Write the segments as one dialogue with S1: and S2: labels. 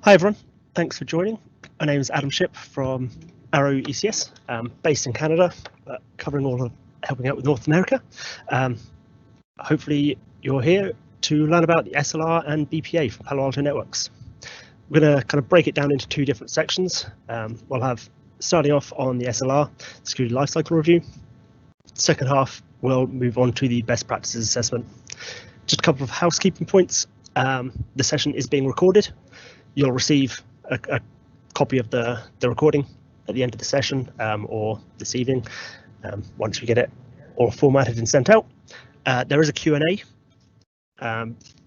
S1: Hi everyone, thanks for joining. My name is Adam Shipp from Arrow ECS, based in Canada, covering helping out with North America. Hopefully you're here to learn about the SLR and BPA for Palo Alto Networks. We're going to kind of break it down into two different sections. We'll have, starting off on the SLR, Security Lifecycle Review. Second half, we'll move on to the Best Practices Assessment. Just a couple of housekeeping points. The session is being recorded. You'll receive a copy of the recording at the end of the session or this evening once we get it all formatted and sent out. There is a Q&A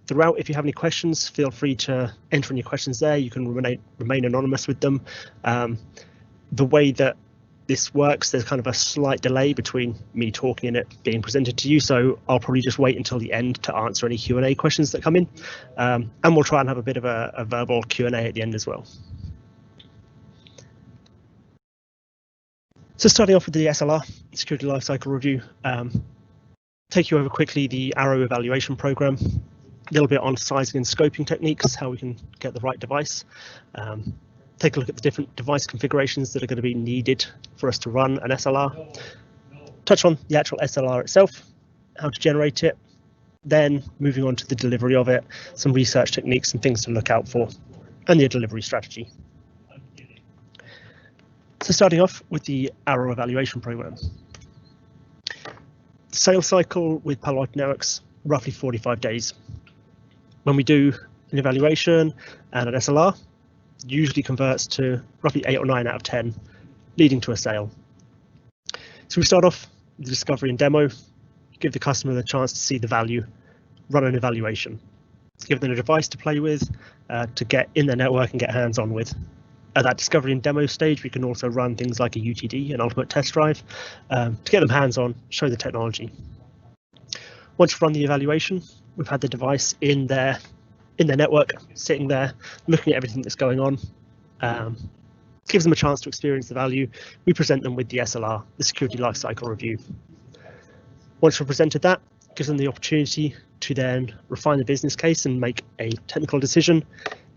S1: throughout. If you have any questions, feel free to enter in your questions there. You can remain anonymous with them. The way that this works, there's kind of a slight delay between me talking and it being presented to you, so I'll probably just wait until the end to answer any Q&A questions that come in, and we'll try and have a bit of a verbal Q&A at the end as well. So starting off with the SLR, Security Lifecycle Review, take you over quickly the Arrow evaluation program, a little bit on sizing and scoping techniques, how we can get the right device. Take a look at the different device configurations that are going to be needed for us to run an SLR. Touch on the actual SLR itself, how to generate it, then moving on to the delivery of it, some research techniques and things to look out for, and the delivery strategy. So starting off with the Arrow evaluation program. The sales cycle with Palo Alto Networks, roughly 45 days. When we do an evaluation and an SLR, usually converts to roughly 8 or 9 out of 10, leading to a sale. So we start off with the discovery and demo, give the customer the chance to see the value, run an evaluation, give them a device to play with, to get in their network and get hands-on with. At that discovery and demo stage, we can also run things like a UTD, an ultimate test drive, to get them hands-on, show the technology. Once you've run the evaluation, we've had the device in their network, sitting there, looking at everything that's going on, gives them a chance to experience the value. We present them with the SLR, the Security Lifecycle Review. Once we've presented that, gives them the opportunity to then refine the business case and make a technical decision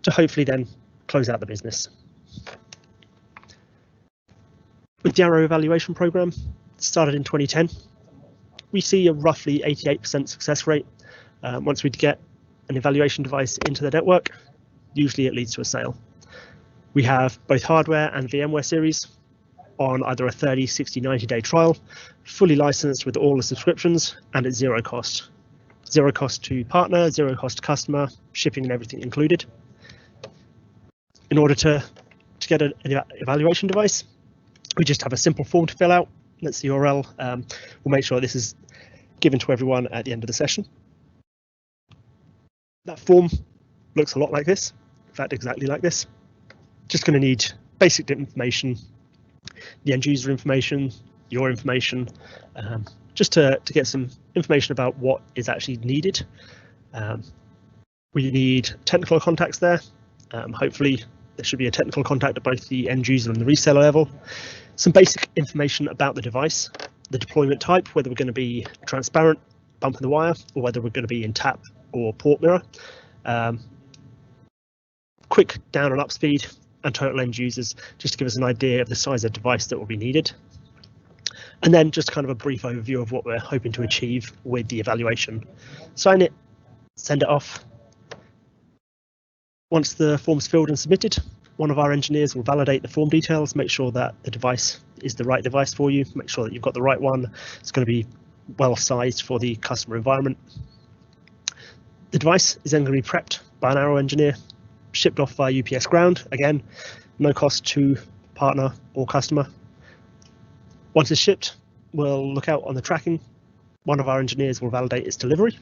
S1: to hopefully then close out the business. With the Arrow evaluation program, started in 2010, we see a roughly 88% success rate. Once we get an evaluation device into the network, usually it leads to a sale. We have both hardware and VMware series on either a 30, 60, 90-day trial, fully licensed with all the subscriptions and at zero cost. Zero cost to partner, zero cost to customer, shipping and everything included. In order to get an evaluation device, we just have a simple form to fill out. That's the URL. We'll make sure this is given to everyone at the end of the session. That form looks a lot like this, in fact, exactly like this. Just going to need basic information, the end user information, your information, just to get some information about what is actually needed. We need technical contacts there. Hopefully there should be a technical contact at both the end user and the reseller level. Some basic information about the device, the deployment type, whether we're going to be transparent, bump in the wire, or whether we're going to be in tap or port mirror. Quick down and up speed and total end users, just to give us an idea of the size of device that will be needed. And then just kind of a brief overview of what we're hoping to achieve with the evaluation. Sign it, send it off. Once the form's filled and submitted, one of our engineers will validate the form details, make sure that the device is the right device for you, make sure that you've got the right one. It's going to be well sized for the customer environment. The device is then going to be prepped by an Arrow engineer, shipped off via UPS ground. Again, no cost to partner or customer. Once it's shipped, we'll look out on the tracking. One of our engineers will validate its delivery.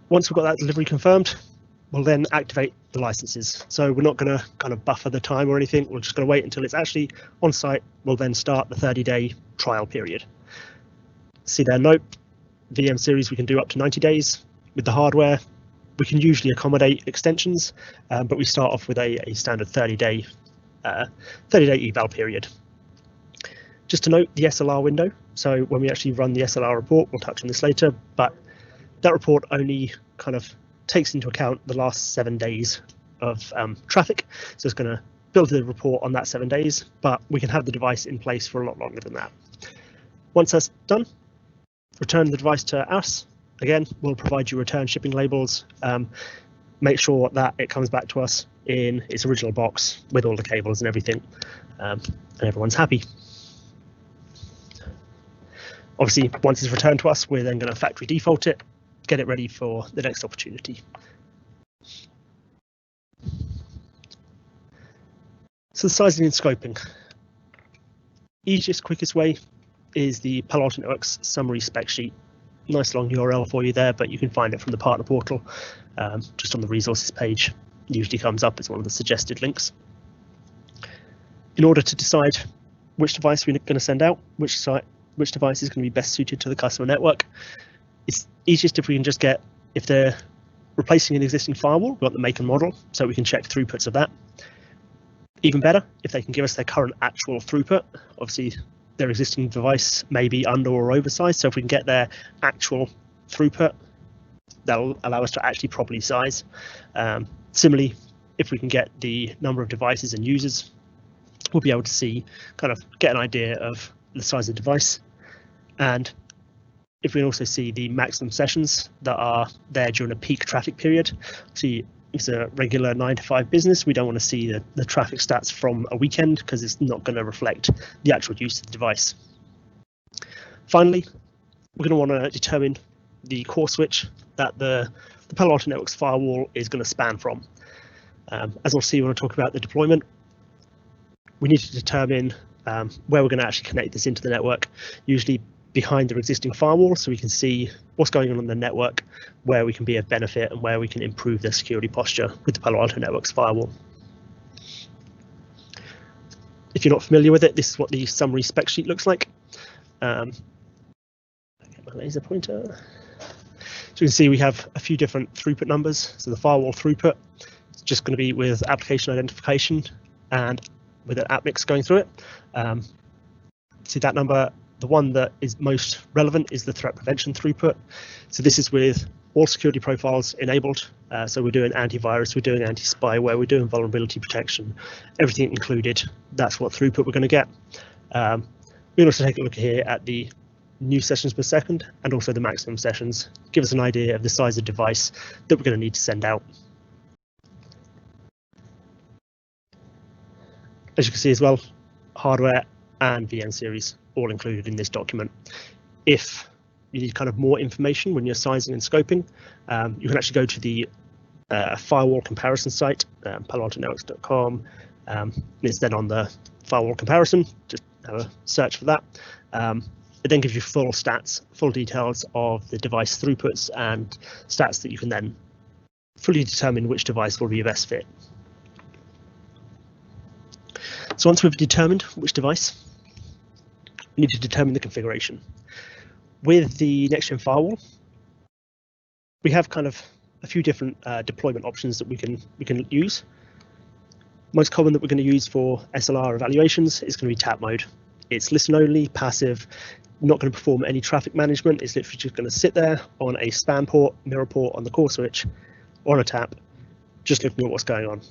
S1: Once we've got that delivery confirmed, we'll then activate the licenses. So we're not going to kind of buffer the time or anything. We're just going to wait until it's actually on site. We'll then start the 30-day trial period. See there, note, VM series we can do up to 90 days. With the hardware, we can usually accommodate extensions, but we start off with a standard 30-day eval period. Just to note the SLR window. So when we actually run the SLR report, we'll touch on this later, but that report only kind of takes into account the last 7 days of traffic. So it's going to build the report on that 7 days, but we can have the device in place for a lot longer than that. Once that's done, return the device to us. Again, we'll provide you return shipping labels. Make sure that it comes back to us in its original box with all the cables and everything, and everyone's happy. Obviously, once it's returned to us, we're then going to factory default it, get it ready for the next opportunity. So the sizing and scoping. Easiest, quickest way is the Palo Alto Networks summary spec sheet. Nice long URL for you there, but you can find it from the partner portal, just on the resources page. It usually comes up as one of the suggested links. In order to decide which device we're going to send out, which device is going to be best suited to the customer network, it's easiest if we can just get, if they're replacing an existing firewall, we want the make and model, so we can check throughputs of that. Even better, if they can give us their current actual throughput. Obviously, their existing device may be under or oversized, so if we can get their actual throughput, that'll allow us to actually properly size. Similarly, if we can get the number of devices and users, we'll be able to see, kind of get an idea of the size of the device. And if we can also see the maximum sessions that are there during a peak traffic period. See, if it's a regular 9 to 5 business, we don't want to see the traffic stats from a weekend because it's not going to reflect the actual use of the device. Finally, we're going to want to determine the core switch that the Palo Alto Networks firewall is going to span from. As we'll see when I talk about the deployment, we need to determine where we're going to actually connect this into the network, usually behind their existing firewall, so we can see what's going on the network, where we can be of benefit and where we can improve their security posture with the Palo Alto Networks firewall. If you're not familiar with it, this is what the summary spec sheet looks like. Get my laser pointer. So you can see we have a few different throughput numbers. So the firewall throughput is just going to be with application identification and with an app mix going through it. See that number. The one that is most relevant is the threat prevention throughput. So this is with all security profiles enabled. So we're doing antivirus, we're doing anti-spyware, we're doing vulnerability protection, everything included. That's what throughput we're going to get. We can also take a look here at the new sessions per second and also the maximum sessions. Give us an idea of the size of device that we're going to need to send out. As you can see as well, hardware and VM series all included in this document. If you need kind of more information when you're sizing and scoping, you can actually go to the firewall comparison site, paloaltonetworks.com. It's then on the firewall comparison, just have a search for that. It then gives you full stats, full details of the device throughputs and stats that you can then fully determine which device will be your best fit. So once we've determined which device, we need to determine the configuration. With the next-gen firewall, we have kind of a few different deployment options that we can use. Most common that we're going to use for SLR evaluations is going to be tap mode. It's listen only, passive, not going to perform any traffic management. It's literally just going to sit there on a span port, mirror port on the core switch, or on a tap, just looking at what's going on.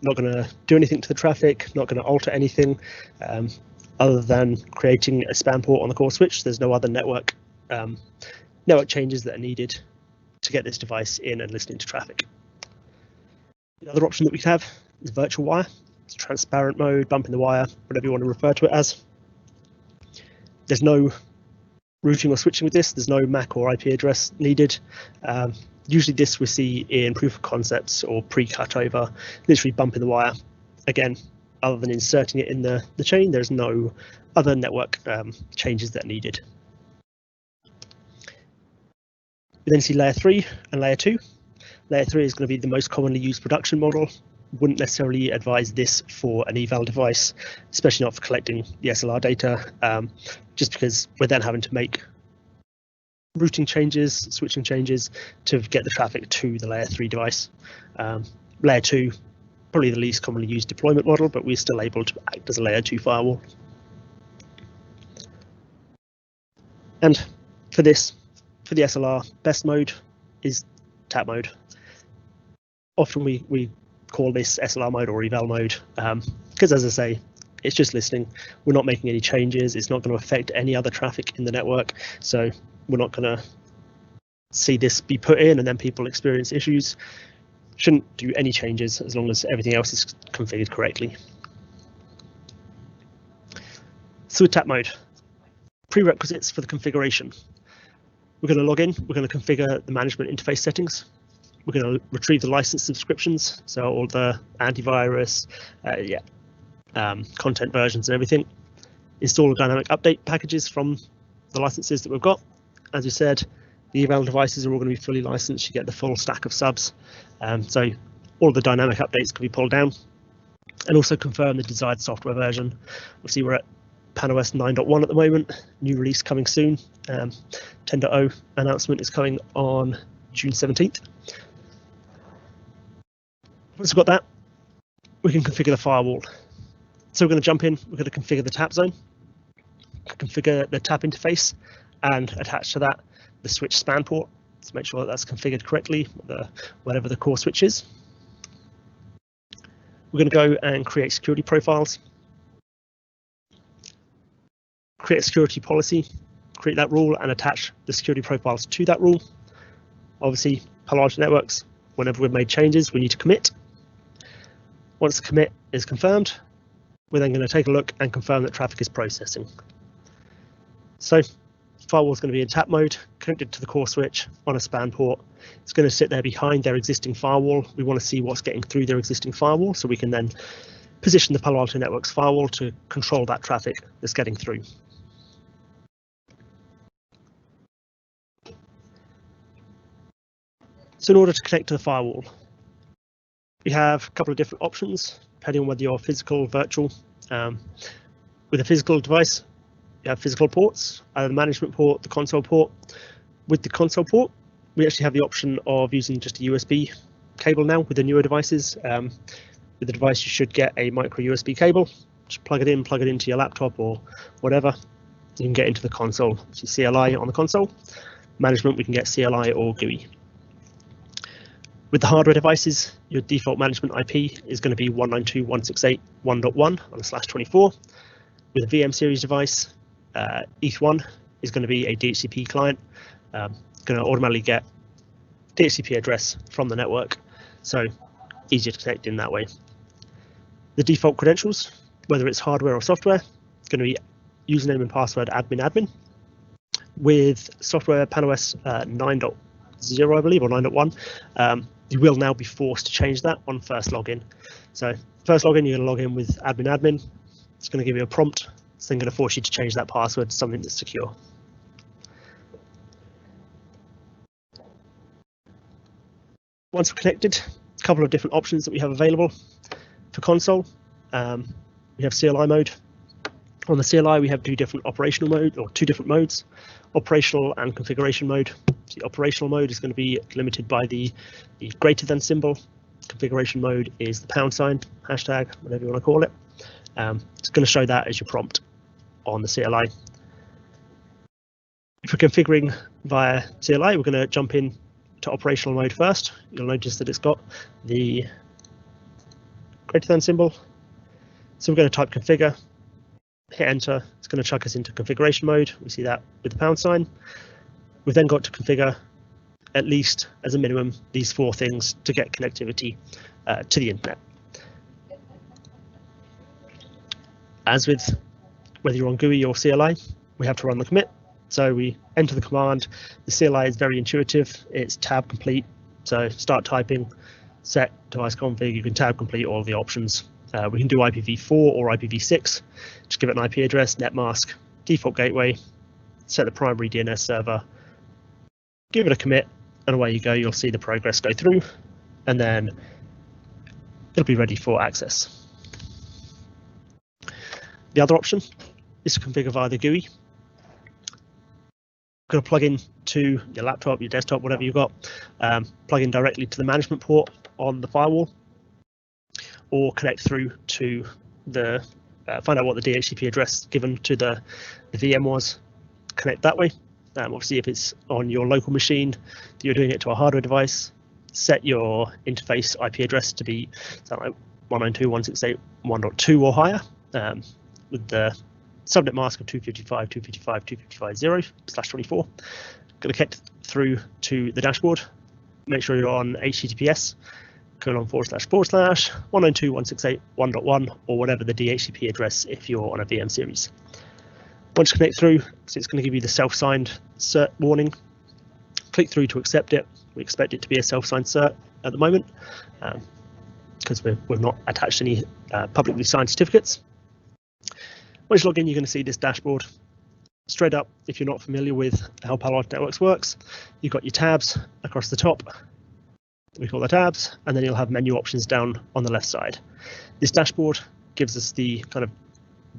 S1: Not going to do anything to the traffic, not going to alter anything other than creating a span port on the core switch. There's no other network changes that are needed to get this device in and listening to traffic. The other option that we have is virtual wire. It's transparent mode, bump in the wire, whatever you want to refer to it as. There's no routing or switching with this. There's no MAC or IP address needed. Usually this we see in proof of concepts or pre-cutover, literally bumping the wire. Again, other than inserting it in the chain, there's no other network changes that are needed. We then see layer 3 and layer 2. Layer 3 is going to be the most commonly used production model. Wouldn't necessarily advise this for an eval device, especially not for collecting the SLR data, just because we're then having to make routing changes, switching changes to get the traffic to the layer 3 device. Layer 2, probably the least commonly used deployment model, but we're still able to act as a layer 2 firewall. And for the SLR, best mode is tap mode. Often we call this SLR mode or eval mode because, as I say, it's just listening. We're not making any changes. It's not going to affect any other traffic in the network. So we're not going to see this be put in and then people experience issues. Shouldn't do any changes as long as everything else is configured correctly. So with tap mode, prerequisites for the configuration. We're going to log in. We're going to configure the management interface settings. We're going to retrieve the license subscriptions, so all the antivirus, content versions and everything. Install the dynamic update packages from the licenses that we've got. As we said, the eval devices are all going to be fully licensed. You get the full stack of subs. So all the dynamic updates can be pulled down, and also confirm the desired software version. Obviously, we're at PanOS 9.1 at the moment, new release coming soon. 10.0 announcement is coming on June 17th. Once we've got that, we can configure the firewall. So we're going to jump in, we're going to configure the tap zone, configure the tap interface, and attach to that the switch span port to make sure that that's configured correctly, whatever the core switch is. We're going to go and create security profiles, create a security policy, create that rule and attach the security profiles to that rule. Obviously, Palo Alto Networks, whenever we've made changes, we need to commit. Once the commit is confirmed, we're then going to take a look and confirm that traffic is processing. So firewall is going to be in tap mode, connected to the core switch on a span port. It's going to sit there behind their existing firewall. We want to see what's getting through their existing firewall, so we can then position the Palo Alto Networks firewall to control that traffic that's getting through. So in order to connect to the firewall, we have a couple of different options, depending on whether you're physical or virtual. With a physical device, you have physical ports, either the management port, the console port. With the console port, we actually have the option of using just a USB cable now with the newer devices. With the device, you should get a micro USB cable. Just plug it into your laptop or whatever. You can get into the console, so CLI on the console. Management, we can get CLI or GUI. With the hardware devices, your default management IP is going to be 192.168.1.1 on a /24. With a VM series device, ETH1 is going to be a DHCP client. Going to automatically get DHCP address from the network, so easier to connect in that way. The default credentials, whether it's hardware or software, it's going to be username and password admin. With software PanOS 9.0, I believe, or 9.1, you will now be forced to change that on first login. So first login, you're going to log in with admin. It's going to give you a prompt. It's then going to force you to change that password to something that's secure. Once we're connected, a couple of different options that we have available. For console, we have CLI mode. On the CLI, we have two different modes, operational and configuration mode. The operational mode is going to be limited by the greater than symbol. Configuration mode is the #, hashtag, whatever you want to call it. It's going to show that as your prompt on the CLI. If we're configuring via CLI, we're going to jump in to operational mode first. You'll notice that it's got the greater than symbol. So we're going to type configure, hit enter. It's going to chuck us into configuration mode. We see that with the #. We've then got to configure, at least as a minimum, these 4 things to get connectivity to the internet. As with whether you're on GUI or CLI, we have to run the commit. So we enter the command. The CLI is very intuitive. It's tab complete. So start typing, set device config. You can tab complete all of the options. We can do IPv4 or IPv6. Just give it an IP address, net mask, default gateway, set the primary DNS server, give it a commit, and away you go. You'll see the progress go through, and then it'll be ready for access. The other option is to configure via the GUI. You're going to plug in to your laptop, your desktop, whatever you've got, plug in directly to the management port on the firewall, or connect through to the, find out what the DHCP address given to the VM was, connect that way. Obviously, if it's on your local machine, that you're doing it to a hardware device, set your interface IP address to be something like 192.168.1.2 or higher, with the subnet mask of 255.255.255.0/24. Going to connect through to the dashboard. Make sure you're on https://192.168.1.1 or whatever the DHCP address if you're on a VM series. Once you connect through, so it's going to give you the self-signed cert warning. Click through to accept it. We expect it to be a self-signed cert at the moment because we've not attached any publicly signed certificates. Once you log in, you're going to see this dashboard. Straight up, if you're not familiar with how Palo Alto Networks works, you've got your tabs across the top. We call the tabs, and then you'll have menu options down on the left side. This dashboard gives us the kind of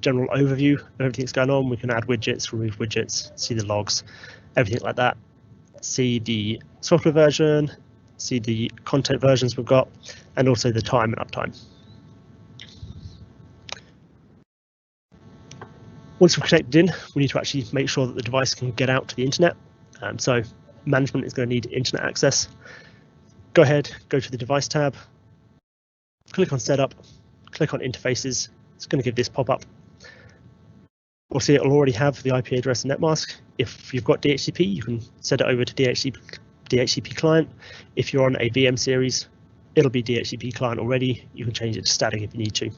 S1: general overview of everything that's going on. We can add widgets, remove widgets, see the logs, everything like that. See the software version, see the content versions we've got, and also the time and uptime. Once we've connected in, we need to actually make sure that the device can get out to the internet. So management is going to need internet access. Go ahead, go to the device tab, click on setup, click on interfaces. It's going to give this pop up. We'll see it'll already have the IP address and netmask. If you've got DHCP, you can set it over to DHCP client. If you're on a VM series, it'll be DHCP client already. You can change it to static if you need to.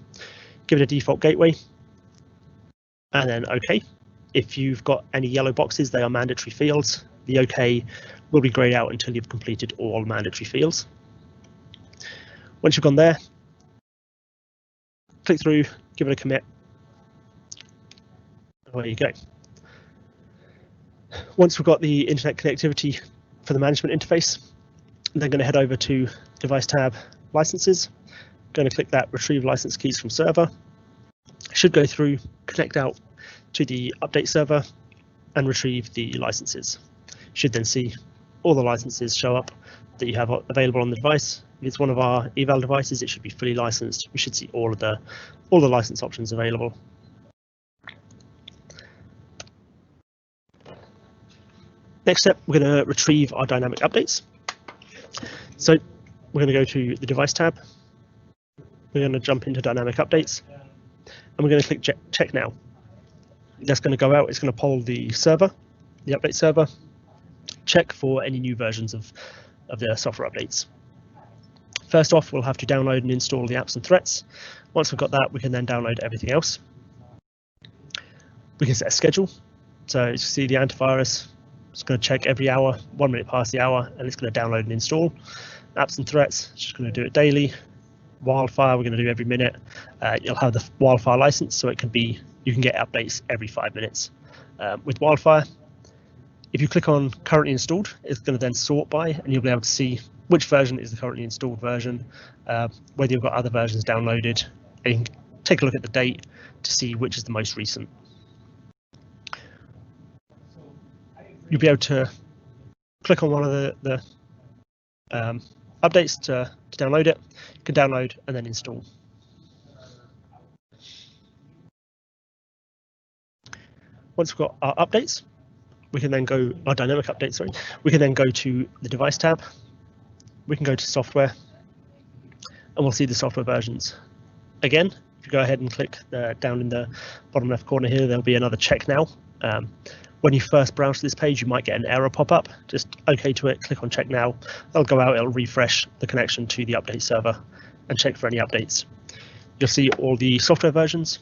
S1: Give it a default gateway, and then OK. If you've got any yellow boxes, they are mandatory fields. The OK will be grayed out until you've completed all mandatory fields. Once you've gone there, click through, give it a commit. Away you go. Once we've got the internet connectivity for the management interface, then going to head over to device tab, licenses. Going to click that retrieve license keys from server. Should go through, connect out to the update server and retrieve the licenses. Should then see all the licenses show up that you have available on the device. If it's one of our eval devices, it should be fully licensed. We should see all the license options available. Next step, we're going to retrieve our dynamic updates. So we're going to go to the device tab. We're going to jump into dynamic updates, and we're going to click check now. That's going to go out. It's going to poll the server, the update server, check for any new versions of the software updates. First off, we'll have to download and install the apps and threats. Once we've got that, we can then download everything else. We can set a schedule. So as you see, the antivirus, it's going to check every hour, 1 minute past the hour, and it's going to download and install. Apps and threats, it's just going to do it daily. Wildfire, we're going to do every minute. You'll have the Wildfire license, so it can be, you can get updates every 5 minutes. With Wildfire, if you click on currently installed, it's going to then sort by, and you'll be able to see which version is the currently installed version, whether you've got other versions downloaded, and you can take a look at the date to see which is the most recent. You'll be able to click on one of the updates to download it. You can download and then install. Once we've got our updates, we can then go, our dynamic updates, sorry, we can then go to the device tab. We can go to software, and we'll see the software versions. Again, if you go ahead and click down in the bottom left corner here, there'll be another check now. When you first browse to this page, you might get an error pop up. Just OK to it, click on check now. That'll go out, it'll refresh the connection to the update server and check for any updates. You'll see all the software versions.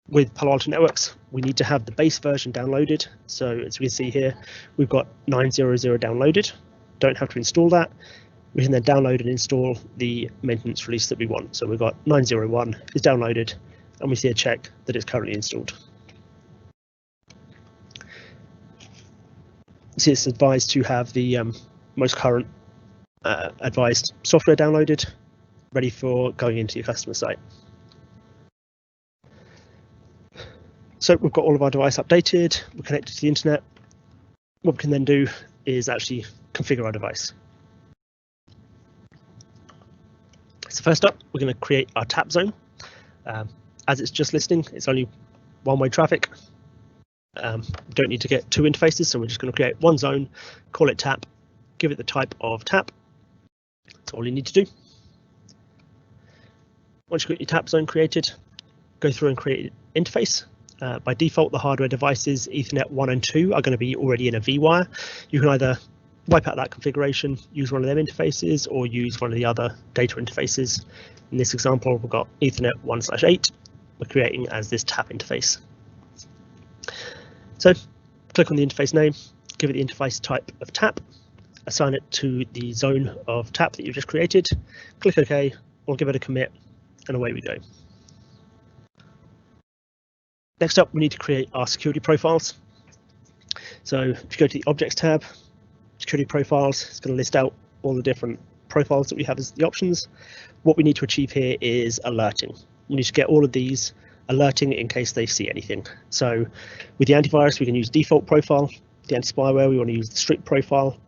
S1: With Palo Alto Networks, we need to have the base version downloaded. So as we can see here, we've got 900 downloaded. Don't have to install that. We can then download and install the maintenance release that we want. So we've got 901 is downloaded, and we see a check that it's currently installed. See, it's advised to have the most current advised software downloaded, ready for going into your customer site. So we've got all of our device updated, we're connected to the internet. What we can then do is actually configure our device. So first up, we're going to create our tap zone. As it's just listening, it's only one-way traffic. We don't need to get two interfaces, so we're just going to create one zone, call it tap, give it the type of tap. That's all you need to do. Once you've got your tap zone created, go through and create an interface. By default, the hardware devices Ethernet 1 and 2 are going to be already in a vWire. You can either wipe out that configuration, use one of them interfaces, or use one of the other data interfaces. In this example, we've got Ethernet 1/8. We're creating as this tap interface. So click on the interface name, give it the interface type of tap, assign it to the zone of tap that you've just created, click OK, or give it a commit, and away we go. Next up, we need to create our security profiles. So if you go to the Objects tab, Security Profiles, it's going to list out all the different profiles that we have as the options. What we need to achieve here is alerting. We need to get all of these alerting in case they see anything. So with the antivirus, we can use default profile. The anti-spyware, we want to use the strict profile.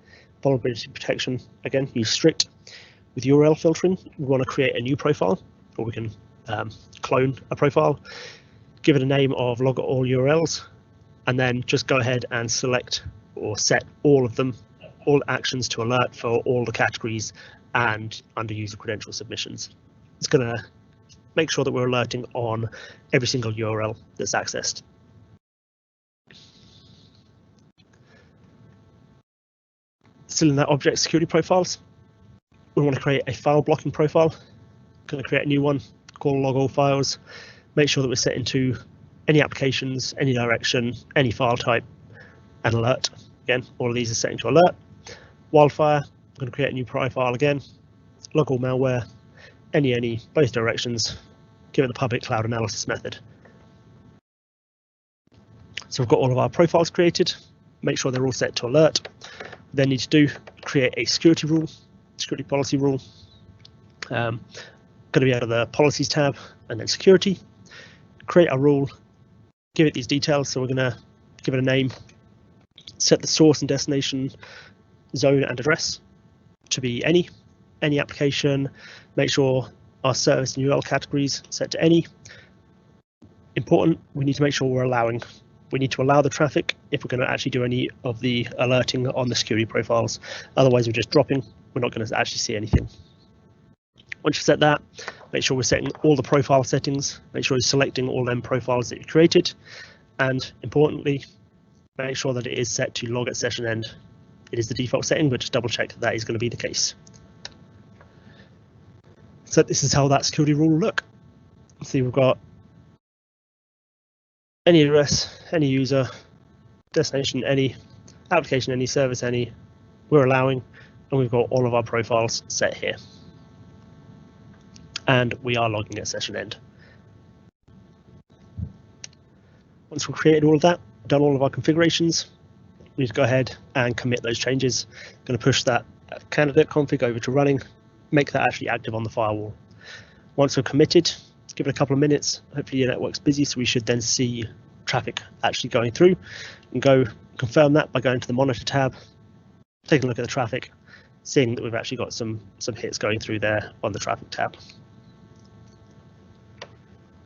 S1: Vulnerability protection, again, use strict. With URL filtering, we want to create a new profile, or we can clone a profile, give it a name of log all URLs, and then just go ahead and select or set all of them, all actions to alert for all the categories and under user credential submissions. It's going to make sure that we're alerting on every single URL that's accessed. Still in that object security profiles, we want to create a file blocking profile. Going to create a new one, call log all files. Make sure that we're set into any applications, any direction, any file type, and alert. Again, all of these are setting to alert. Wildfire, I'm going to create a new profile again. Log all malware, any, both directions. Give it the public cloud analysis method. So we've got all of our profiles created. Make sure they're all set to alert. We then need to do create a security rule, security policy rule. Going to be out of the policies tab and then security. Create a rule, give it these details. So we're going to give it a name, set the source and destination, zone and address to be any application. Make sure our service and URL categories set to any. Important, we need to make sure we're allowing. We need to allow the traffic if we're going to actually do any of the alerting on the security profiles. Otherwise, we're just dropping. We're not going to actually see anything. Once you've set that, make sure we're setting all the profile settings. Make sure you're selecting all them profiles that you created. And importantly, make sure that it is set to log at session end. It is the default setting, but just double check that that is going to be the case. So this is how that security rule will look. See, we've got any address, any user, destination, any application, any service, any, we're allowing, and we've got all of our profiles set here. And we are logging at session end. Once we've created all of that, done all of our configurations, we need to go ahead and commit those changes. Going to push that candidate config over to running, make that actually active on the firewall. Once we're committed, give it a couple of minutes. Hopefully your network's busy, so we should then see traffic actually going through, and go confirm that by going to the monitor tab, taking a look at the traffic, seeing that we've actually got some hits going through there on the traffic tab.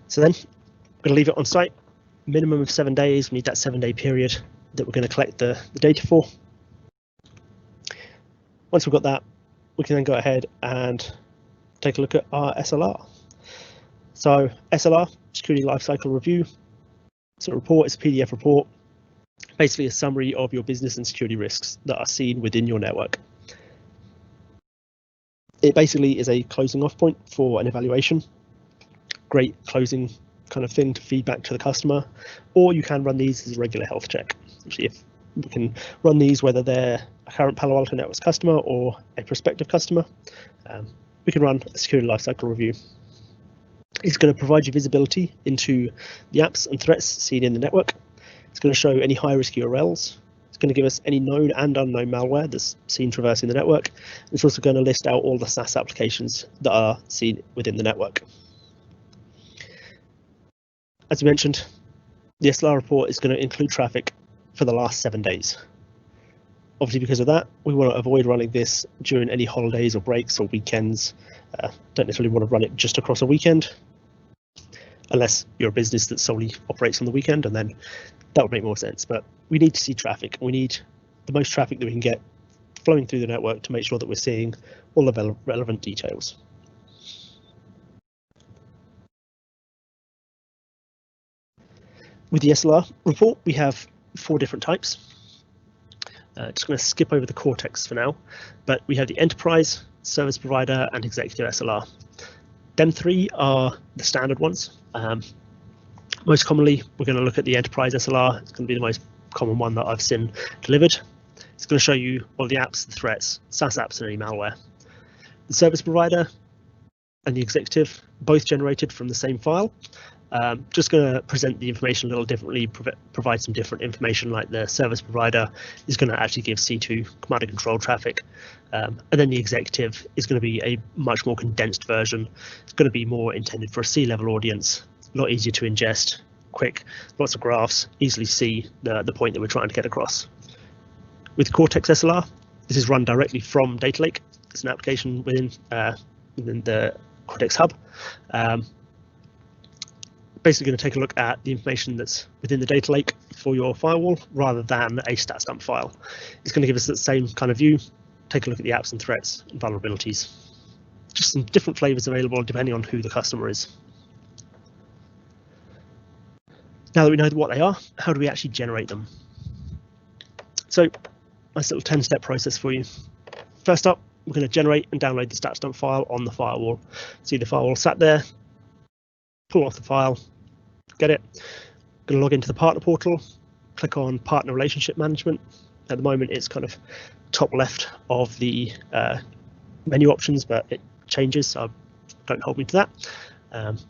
S1: So then we're going to leave it on site, minimum of 7 days. We need that 7-day period that we're going to collect the data for. Once we've got that, we can then go ahead and take a look at our SLR. So SLR, Security Lifecycle Review. It's a report, it's a PDF report, basically a summary of your business and security risks that are seen within your network. It basically is a closing off point for an evaluation. Great closing kind of thing to feed back to the customer, or you can run these as a regular health check. Actually, if we can run these whether they're a current Palo Alto Networks customer or a prospective customer, we can run a security lifecycle review. It's going to provide you visibility into the apps and threats seen in the network. It's going to show any high-risk URLs. It's going to give us any known and unknown malware that's seen traversing the network. It's also going to list out all the SaaS applications that are seen within the network. As we mentioned, the SLR report is going to include traffic for the last 7 days. Obviously, because of that, we want to avoid running this during any holidays or breaks or weekends. Don't necessarily want to run it just across a weekend. unless you're a business that solely operates on the weekend, and then that would make more sense. But we need to see traffic. We need the most traffic that we can get flowing through the network to make sure that we're seeing all the relevant details. With the SLR report, we have 4 different types. Just going to skip over the Cortex for now, but we have the enterprise, service provider, and executive SLR. Them 3 are the standard ones. Most commonly, we're going to look at the enterprise SLR. It's going to be the most common one that I've seen delivered. It's going to show you all the apps, the threats, SaaS apps, and any malware. The service provider and the executive, both generated from the same file. Just going to present the information a little differently, provide some different information, like the service provider is going to actually give C2 command and control traffic. And then the executive is going to be a much more condensed version. It's going to be more intended for a C-level audience, a lot easier to ingest, quick, lots of graphs, easily see the point that we're trying to get across. With Cortex SLR, this is run directly from Data Lake. It's an application within the Cortex Hub. Basically going to take a look at the information that's within the data lake for your firewall rather than a stats dump file. It's going to give us that same kind of view, take a look at the apps and threats and vulnerabilities. Just some different flavors available depending on who the customer is. Now that we know what they are, how do we actually generate them? So, nice little 10-step process for you. First up, we're going to generate and download the stats dump file on the firewall. See the firewall sat there, pull off the file, get it. Going to log into the partner portal, click on partner relationship management. At the moment, it's kind of top left of the menu options, but it changes, so don't hold me to that.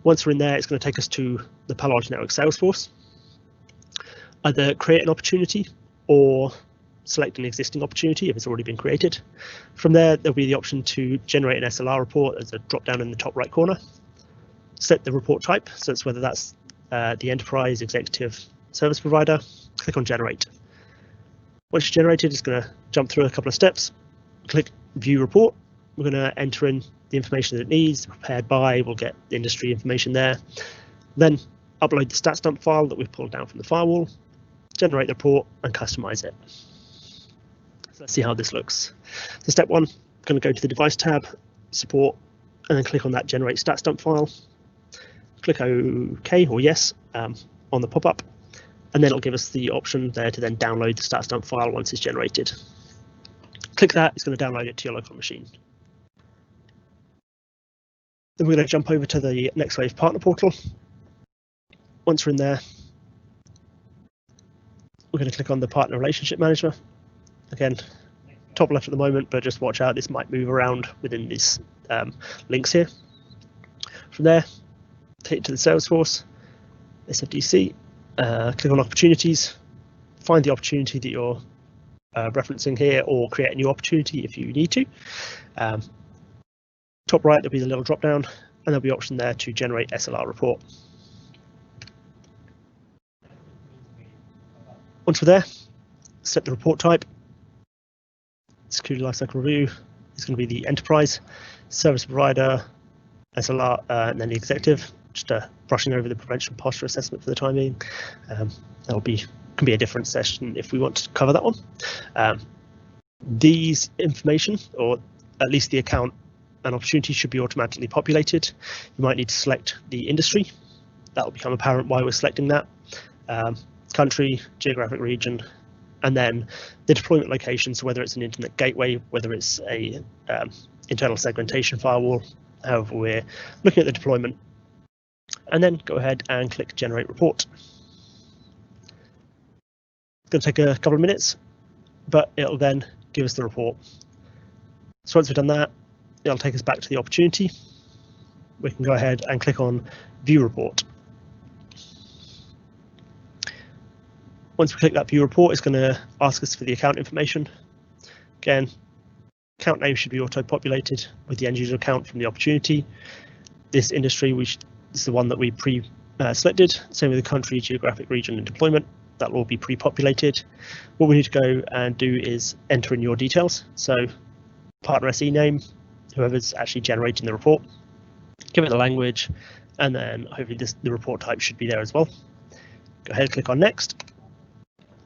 S1: Once we're in there, it's going to take us to the Palo Alto Networks Salesforce. Either create an opportunity or select an existing opportunity if it's already been created. From there, there'll be the option to generate an SLR report. There's a drop down in the top right corner. Set the report type, so it's whether that's the enterprise, executive, service provider. Click on generate. Once it's generated, it's going to jump through a couple of steps. Click view report. We're going to enter in the information that it needs, prepared by, we'll get the industry information there. Then upload the stats dump file that we've pulled down from the firewall, generate the report and customize it. So let's see how this looks. So step 1, I'm going to go to the device tab, support, and then click on that generate stats dump file. Click OK or yes on the pop-up, and then it'll give us the option there to then download the stats dump file once it's generated. Click that, it's going to download it to your local machine. Then we're going to jump over to the Next Wave partner portal. Once we're in there, we're going to click on the partner relationship manager. Again, top left at the moment, but just watch out, this might move around within these links here. From there, take it to the Salesforce, SFDC, click on opportunities, find the opportunity that you're referencing here, or create a new opportunity if you need to. Top right, there'll be the little drop down, and there'll be an option there to generate SLR report. Once we're there, set the report type. Security lifecycle review is going to be the enterprise, service provider, SLR, and then the executive. Just brushing over the prevention posture assessment for the time being. That'll can be a different session if we want to cover that one. These information, or at least the account and opportunity, should be automatically populated. You might need to select the industry. That will become apparent why we're selecting that. Country, geographic region, and then the deployment location. So whether it's an internet gateway, whether it's a internal segmentation firewall, however we're looking at the deployment. And then go ahead and click generate report. It's going to take a couple of minutes, but it'll then give us the report. So once we've done that, it'll take us back to the opportunity. We can go ahead and click on view report. Once we click that view report, it's going to ask us for the account information. Again, account name should be auto-populated with the end user account from the opportunity. This industry, this is the one that we pre-selected. Same with the country, geographic region, and deployment. That will all be pre-populated. What we need to go and do is enter in your details. So partner SE name, whoever's actually generating the report. Give it the language, and then hopefully the report type should be there as well. Go ahead, click on next.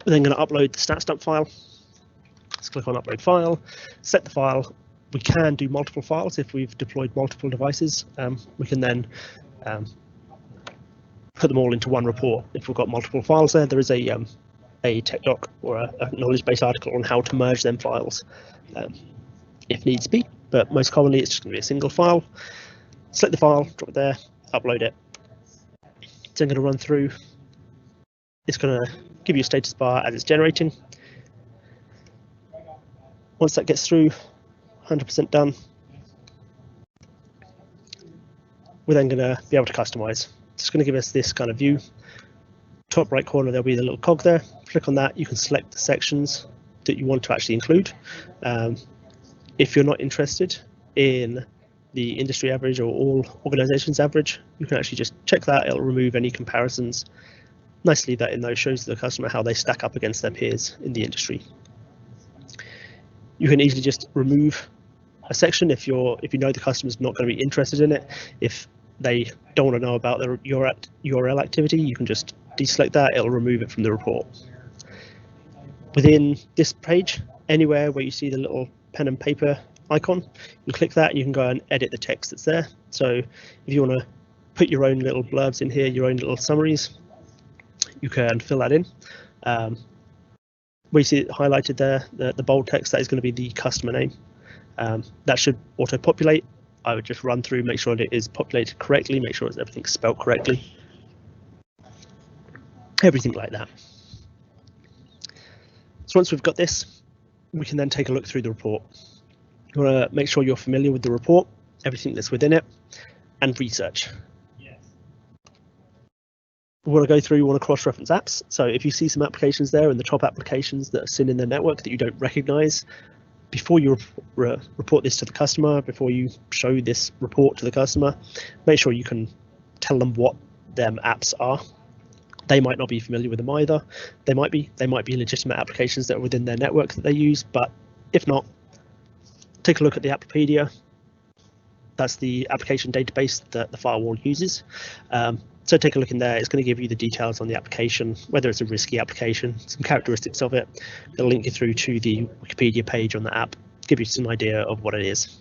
S1: We're then going to upload the stats dump file. Let's click on upload file, set the file. We can do multiple files if we've deployed multiple devices. We can then put them all into one report. If we've got multiple files there is a tech doc or a knowledge base article on how to merge them files if needs be, but most commonly it's just going to be a single file. Select the file, drop it there, upload it. It's then going to run through. It's going to give you a status bar as it's generating. Once that gets through, 100% done, we're then going to be able to customize. It's going to give us this kind of view. Top right corner, there'll be the little cog there. Click on that, you can select the sections that you want to actually include. If you're not interested in the industry average or all organizations average, you can actually just check that. It'll remove any comparisons. Nicely that in those shows the customer how they stack up against their peers in the industry. You can easily just remove a section if you know the customer's not going to be interested in it. If they don't want to know about the URL activity, you can just deselect that. It'll remove it from the report. Within this page, anywhere where you see the little pen and paper icon, you click that and you can go and edit the text that's there. So if you want to put your own little blurbs in here, your own little summaries, you can fill that in. Where you see it highlighted there, the bold text, that is going to be the customer name. That should auto-populate. I would just run through, make sure that it is populated correctly, make sure everything's spelled correctly. Everything like that. So once we've got this, we can then take a look through the report. You want to make sure you're familiar with the report, everything that's within it, and research. We want to go through, we want to cross-reference apps. So if you see some applications there and the top applications that are sitting in the network that you don't recognize, before you report this to the customer, before you show this report to the customer, make sure you can tell them what them apps are. They might not be familiar with them either. They might be legitimate applications that are within their network that they use, but if not, take a look at the Applipedia. That's the application database that the firewall uses. So take a look in there. It's going to give you the details on the application, whether it's a risky application, some characteristics of it. It'll link you through to the Wikipedia page on the app, give you some idea of what it is.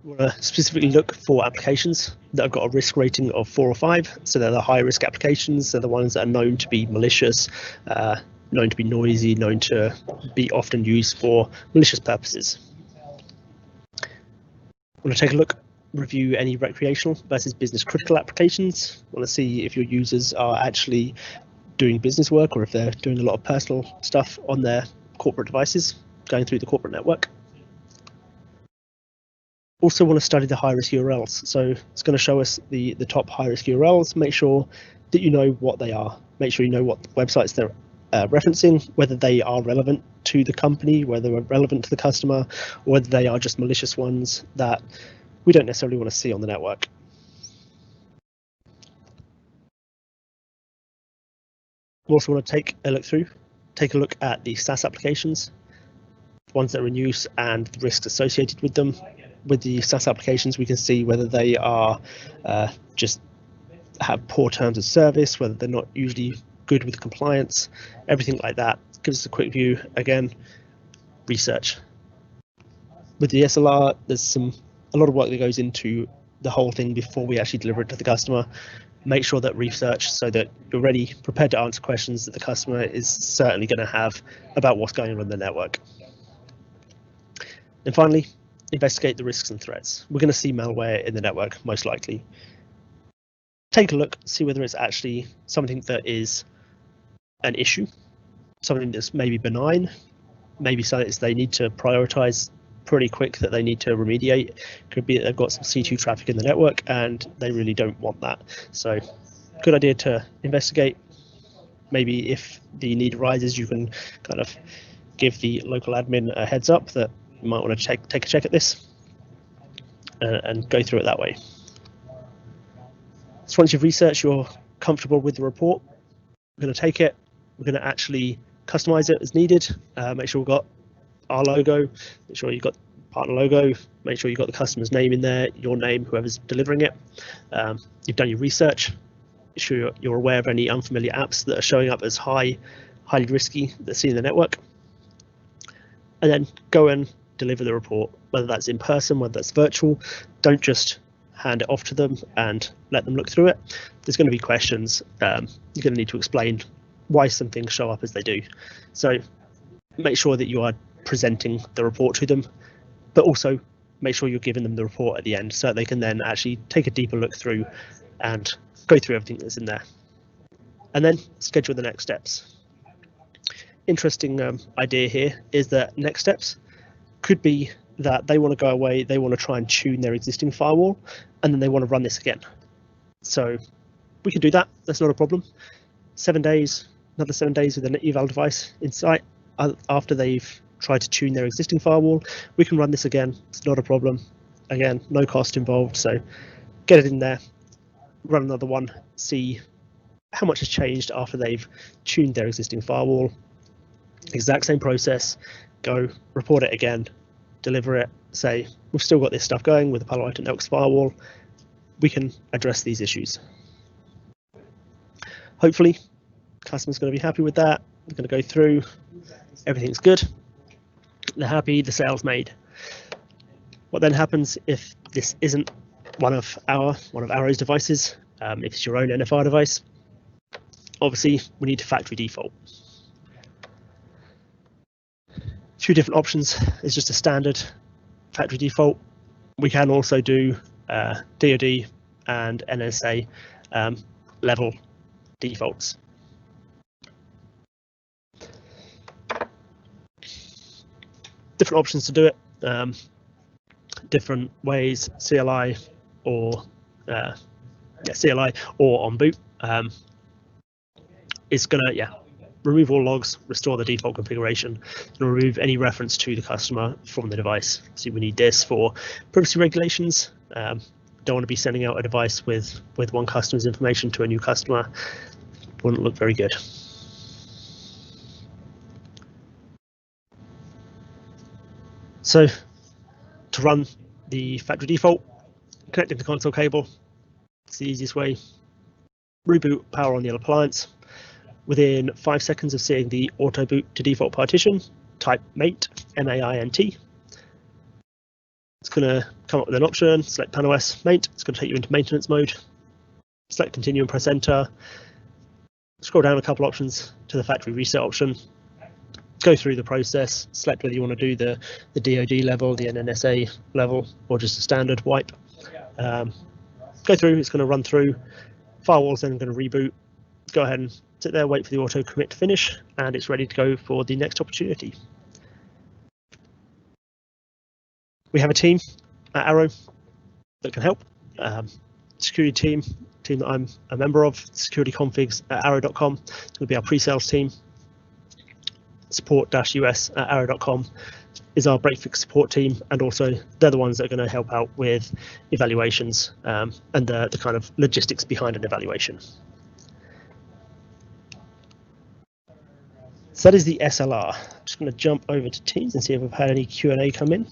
S1: We want to specifically look for applications that have got a risk rating of 4 or 5. So they're the high risk applications. They're the ones that are known to be malicious, known to be noisy, known to be often used for malicious purposes. We want to take a look, review any recreational versus business critical applications. We want to see if your users are actually doing business work or if they're doing a lot of personal stuff on their corporate devices, going through the corporate network. Also want to study the high-risk URLs. So it's going to show us the top high-risk URLs. Make sure that you know what they are. Make sure you know what websites they're referencing, whether they are relevant to the company, whether they're relevant to the customer, or whether they are just malicious ones that we don't necessarily want to see on the network. We also want to take a look at the SaaS applications, ones that are in use and the risks associated with them. With the SaaS applications, we can see whether they are just have poor terms of service, whether they're not usually good with compliance, everything like that. Gives us a quick view. Again, research. With the SLR, there's a lot of work that goes into the whole thing before we actually deliver it to the customer. Make sure that research so that you're ready, prepared to answer questions that the customer is certainly going to have about what's going on in the network. And finally, investigate the risks and threats. We're going to see malware in the network, most likely. Take a look, see whether it's actually something that is an issue, something that's maybe benign, maybe something they need to prioritize pretty quick that they need to remediate. Could be that they've got some C2 traffic in the network and they really don't want that. So good idea to investigate. Maybe if the need arises, you can kind of give the local admin a heads up that you might want to take a check at this and go through it that way. So once you've researched, you're comfortable with the report, we're going to take it, we're going to actually customize it as needed, make sure we've got our logo, make sure you've got partner logo, make sure you've got the customer's name in there, your name, whoever's delivering it. You've done your research, sure you're aware of any unfamiliar apps that are showing up as highly risky that's seen in the network. And then go and deliver the report, whether that's in person, whether that's virtual. Don't just hand it off to them and let them look through it. There's going to be questions. You're going to need to explain why some things show up as they do. So make sure that you are presenting the report to them, but also make sure you're giving them the report at the end so they can then actually take a deeper look through and go through everything that's in there. And then schedule the next steps. Interesting idea here is that next steps could be that they want to go away, they want to try and tune their existing firewall, and then they want to run this again. So we can do that, that's not a problem. 7 days, another 7 days with an eval device in sight after they've tried to tune their existing firewall. We can run this again, it's not a problem. Again, no cost involved, so get it in there, run another one, see how much has changed after they've tuned their existing firewall. Exact same process, go report it again, deliver it, say, we've still got this stuff going with the Palo Alto Networks firewall, we can address these issues. Hopefully, customer's going to be happy with that. We're going to go through, everything's good, they're happy, the sale's made. What then happens if this isn't one of Arrow's devices, if it's your own NFR device? Obviously, we need to factory default. Few different options. It's just a standard factory default. We can also do DoD and NSA level defaults. Different options to do it. Different ways, CLI or CLI or on boot. It's gonna remove all logs, restore the default configuration, and remove any reference to the customer from the device. So we need this for privacy regulations. Don't want to be sending out a device with one customer's information to a new customer. Wouldn't look very good. So to run the factory default, connecting the console cable, it's the easiest way. Reboot power on the appliance. Within 5 seconds of seeing the auto boot to default partition, type mate, M-A-I-N-T. It's going to come up with an option, select PanOS mate. It's going to take you into maintenance mode. Select continue and press enter. Scroll down a couple options to the factory reset option. Go through the process, select whether you want to do the DoD level, the NNSA level, or just a standard wipe. Go through, it's going to run through. Firewall's then going to reboot. Go ahead and sit there, wait for the auto commit to finish, and it's ready to go for the next opportunity. We have a team at Arrow that can help. Security team that I'm a member of, security configs at arrow.com. It'll be our pre-sales team. Support-us at arrow.com is our break-fix support team, and also they're the ones that are going to help out with evaluations and the kind of logistics behind an evaluation. So that is the SLR. I'm just going to jump over to Teams and see if we've had any Q&A come in.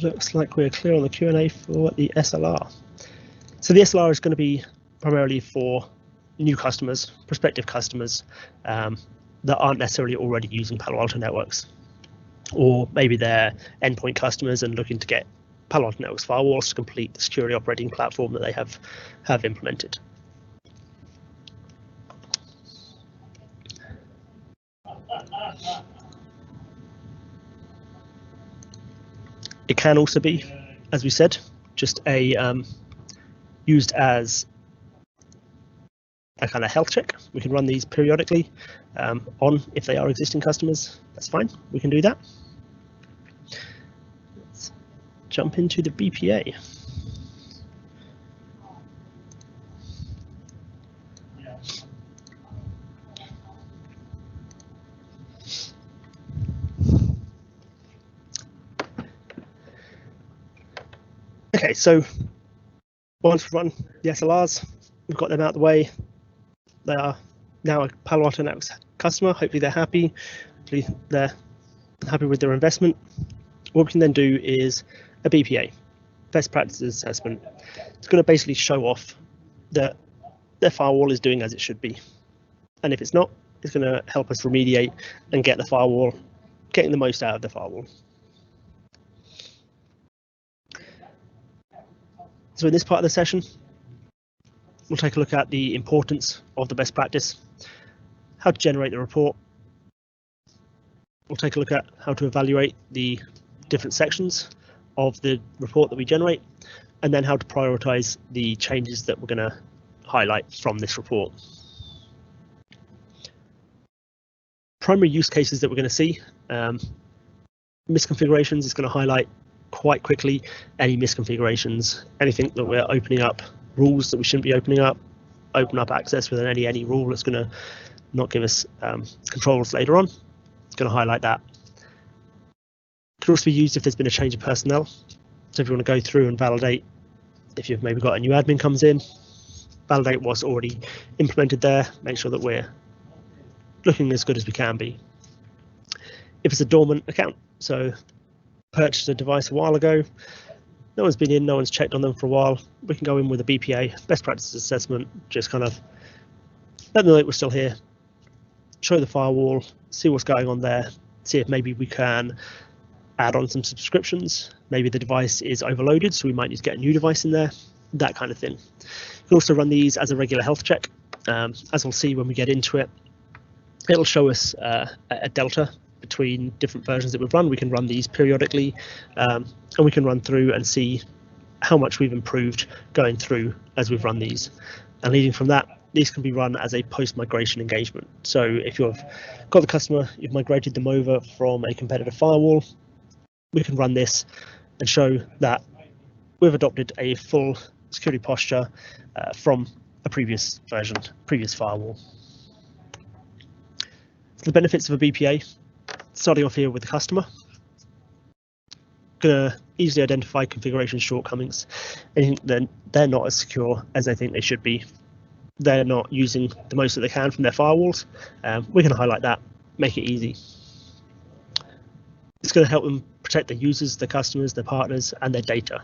S1: Looks like we're clear on the Q&A for the SLR. So the SLR is going to be primarily for new customers, prospective customers that aren't necessarily already using Palo Alto Networks, or maybe they're endpoint customers and looking to get Palo Alto Networks firewalls to complete the security operating platform that they have implemented. It can also be, as we said, just a used as a kind of health check. We can run these periodically on if they are existing customers. That's fine. We can do that. Let's jump into the BPA. Okay, so once we've run the SLRs, we've got them out of the way. They are now a Palo Alto Networks customer, hopefully they're happy. Hopefully they're happy with their investment. What we can then do is a BPA, best practices assessment. It's going to basically show off that their firewall is doing as it should be. And if it's not, it's going to help us remediate and get the firewall, getting the most out of the firewall. So in this part of the session, we'll take a look at the importance of the best practice, how to generate the report. We'll take a look at how to evaluate the different sections of the report that we generate, and then how to prioritize the changes that we're going to highlight from this report. Primary use cases that we're going to see, misconfigurations is going to highlight quite quickly any misconfigurations, anything that we're opening up, rules that we shouldn't be opening up, open up access with any rule that's going to not give us controls later on. It's going to highlight that. It could also be used if there's been a change of personnel. So if you want to go through and validate, if you've maybe got a new admin comes in, validate what's already implemented there, make sure that we're looking as good as we can be. If it's a dormant account, so purchased a device a while ago, no one's been in, no one's checked on them for a while, we can go in with a BPA, best practices assessment, just kind of let them know that we're still here, show the firewall, see what's going on there, see if maybe we can add on some subscriptions, maybe the device is overloaded, so we might need to get a new device in there, that kind of thing. You can also run these as a regular health check. As we'll see when we get into it, it'll show us a delta between different versions that we've run. We can run these periodically, and we can run through and see how much we've improved going through as we've run these. And leading from that, these can be run as a post-migration engagement. So if you've got the customer, you've migrated them over from a competitive firewall, we can run this and show that we've adopted a full security posture from a previous version, previous firewall. So the benefits of a BPA, starting off here with the customer, going to easily identify configuration shortcomings, and they're not as secure as they think they should be. They're not using the most that they can from their firewalls. We're going to highlight that, make it easy. It's going to help them protect their users, their customers, their partners, and their data.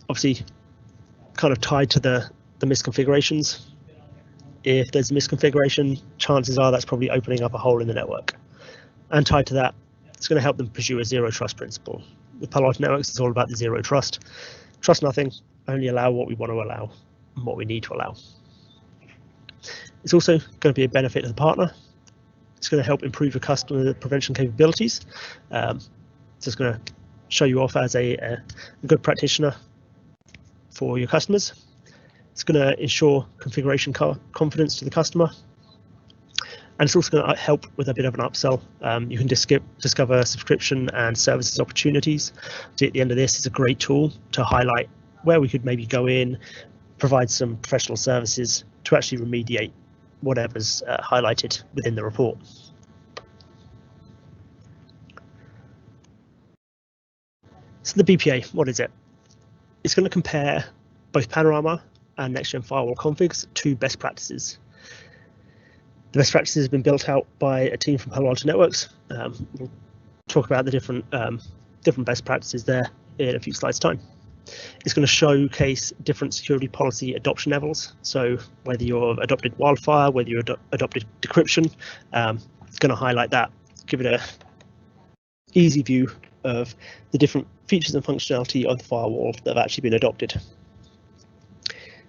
S1: Obviously, kind of tied to the misconfigurations. If there's a misconfiguration, chances are that's probably opening up a hole in the network. And tied to that, it's going to help them pursue a zero trust principle. With Palo Alto Networks, it's all about the zero trust. Trust nothing, only allow what we want to allow and what we need to allow. It's also going to be a benefit to the partner. It's going to help improve your customer prevention capabilities. So it's going to show you off as a good practitioner for your customers. It's going to ensure configuration confidence to the customer. And it's also going to help with a bit of an upsell. You can discover subscription and services opportunities. So at the end of this, it's a great tool to highlight where we could maybe go in, provide some professional services to actually remediate whatever's highlighted within the report. So the BPA, what is it? It's going to compare both Panorama and next-gen firewall configs to best practices. The best practices have been built out by a team from Palo Alto Networks. We'll talk about the different best practices there in a few slides' time. It's going to showcase different security policy adoption levels. So whether you've adopted Wildfire, whether you adopted decryption, it's going to highlight that, give it a easy view of the different features and functionality of the firewall that have actually been adopted.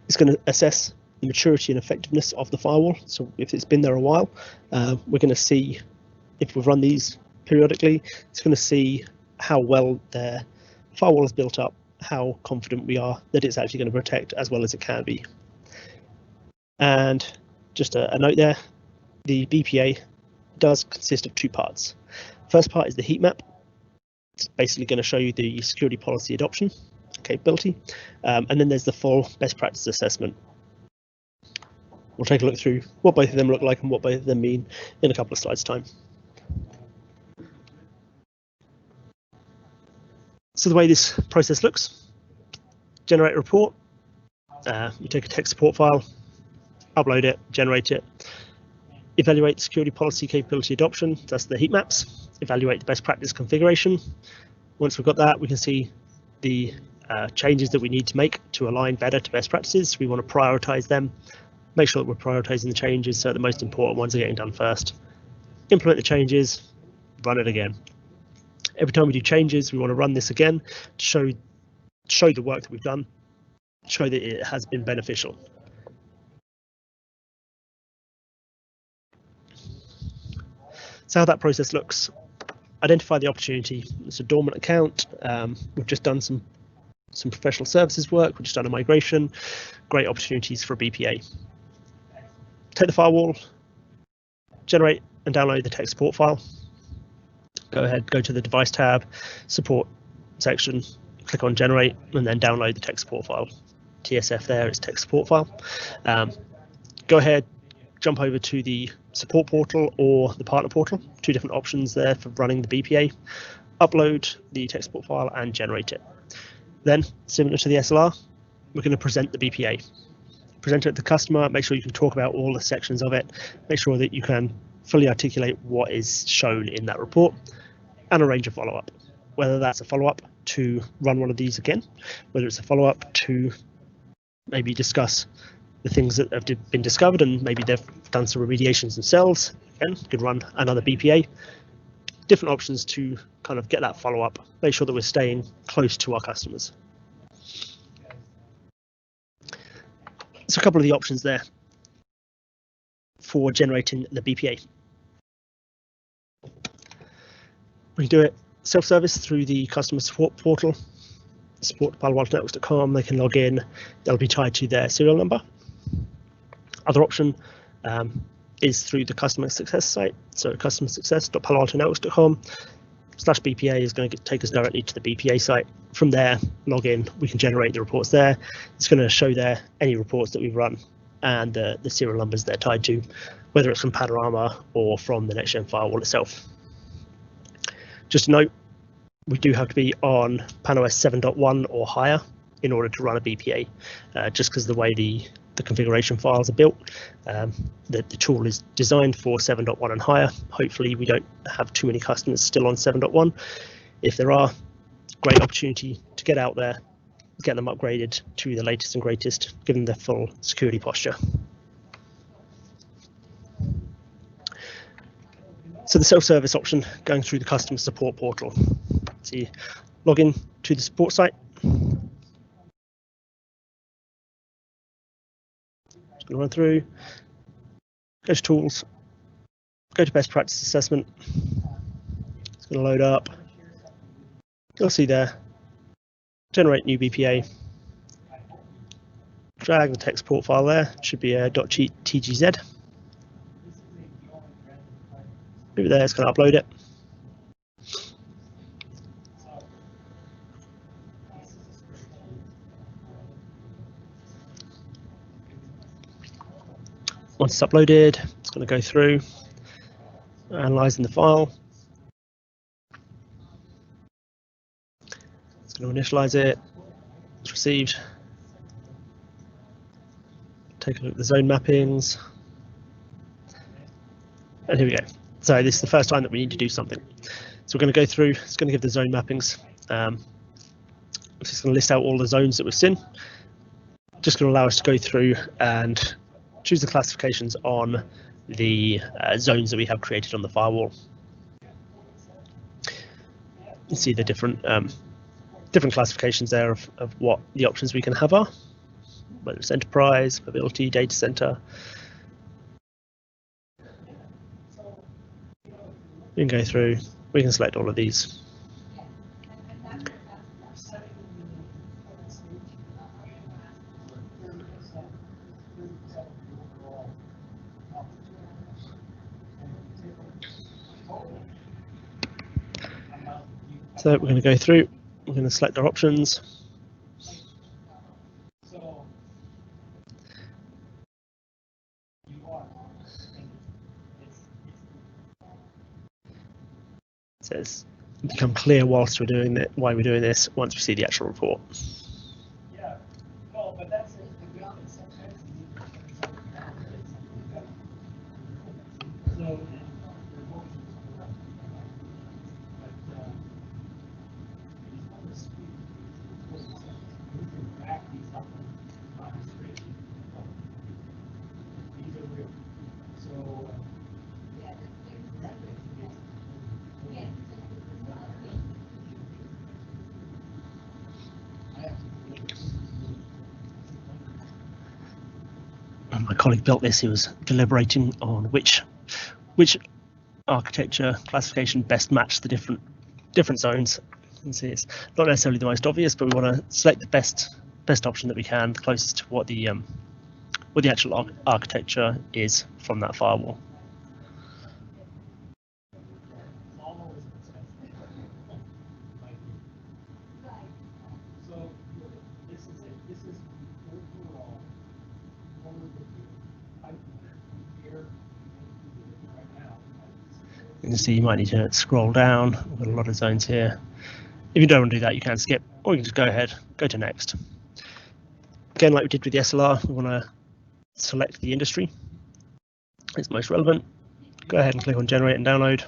S1: It's going to assess the maturity and effectiveness of the firewall. So if it's been there a while, we're going to see, if we've run these periodically, it's going to see how well their firewall is built up, how confident we are that it's actually going to protect as well as it can be. And just a note there, the BPA does consist of two parts. First part is the heat map. It's basically going to show you the security policy adoption capability. And then there's the full best practice assessment. We'll take a look through what both of them look like and what both of them mean in a couple of slides' time. So the way this process looks, generate a report, you take a tech support file, upload it, generate it, evaluate security policy capability adoption, that's the heat maps, evaluate the best practice configuration. Once we've got that, we can see the changes that we need to make to align better to best practices. We want to prioritize them, make sure that we're prioritizing the changes so the most important ones are getting done first. Implement the changes, run it again. Every time we do changes, we want to run this again to show the work that we've done, show that it has been beneficial. So how that process looks: identify the opportunity. It's a dormant account. We've just done some professional services work. We've just done a migration. Great opportunities for a BPA. Take the firewall, generate and download the tech support file. Go ahead, go to the device tab, support section, click on generate, and then download the tech support file. TSF there is tech support file. Go ahead, jump over to the support portal or the partner portal, two different options there for running the BPA. Upload the tech support file and generate it. Then, similar to the SLR, we're going to present the BPA. Present it to the customer, make sure you can talk about all the sections of it, make sure that you can fully articulate what is shown in that report, and arrange a follow-up. Whether that's a follow-up to run one of these again, whether it's a follow-up to maybe discuss the things that have been discovered and maybe they've done some remediations themselves, again, could run another BPA. Different options to kind of get that follow-up, make sure that we're staying close to our customers. So a couple of the options there for generating the BPA. We can do it self-service through the customer support portal, support@paloaltonetworks.com. They can log in, they'll be tied to their serial number. Other option is through the customer success site, so customersuccess.paloaltonetworks.com/BPA is going to take us directly to the BPA site. From there, log in, we can generate the reports there. It's going to show there any reports that we've run and the serial numbers they're tied to, whether it's from Panorama or from the next-gen firewall itself. Just a note, we do have to be on PanOS 7.1 or higher in order to run a BPA, just because the way the configuration files are built. The tool is designed for 7.1 and higher. Hopefully we don't have too many customers still on 7.1. If there are, great opportunity to get out there, get them upgraded to the latest and greatest, give them their full security posture. So the self-service option, going through the customer support portal. So you log in to the support site. Just going to run through, go to tools, go to best practice assessment. It's going to load up. You'll see there, generate new BPA. Drag the tech support file there, should be a .tgz. Over there, it's going to upload it. Once it's uploaded, it's going to go through, analysing the file. It's going to initialize it. It's received. Take a look at the zone mappings. And here we go. So this is the first time that we need to do something. So we're going to go through, it's going to give the zone mappings. It's just going to list out all the zones that we've seen. Just going to allow us to go through and choose the classifications on the zones that we have created on the firewall. You see the different classifications there of what the options we can have are, whether it's enterprise, mobility, data center. We can go through, we can select all of these. So we're going to go through, we're going to select our options. It says become clear whilst we're doing it, why we're doing this once we see the actual report. my colleague built this, he was deliberating on which architecture classification best matched the different zones. You can see it's not necessarily the most obvious, but we want to select the best option that we can, the closest to what the actual architecture is from that firewall. You can see you might need to scroll down. We've got a lot of zones here. If you don't want to do that, you can skip, or you can just go ahead, go to next. Again, like we did with the SLR, we want to select the industry. It's most relevant. Go ahead and click on generate and download.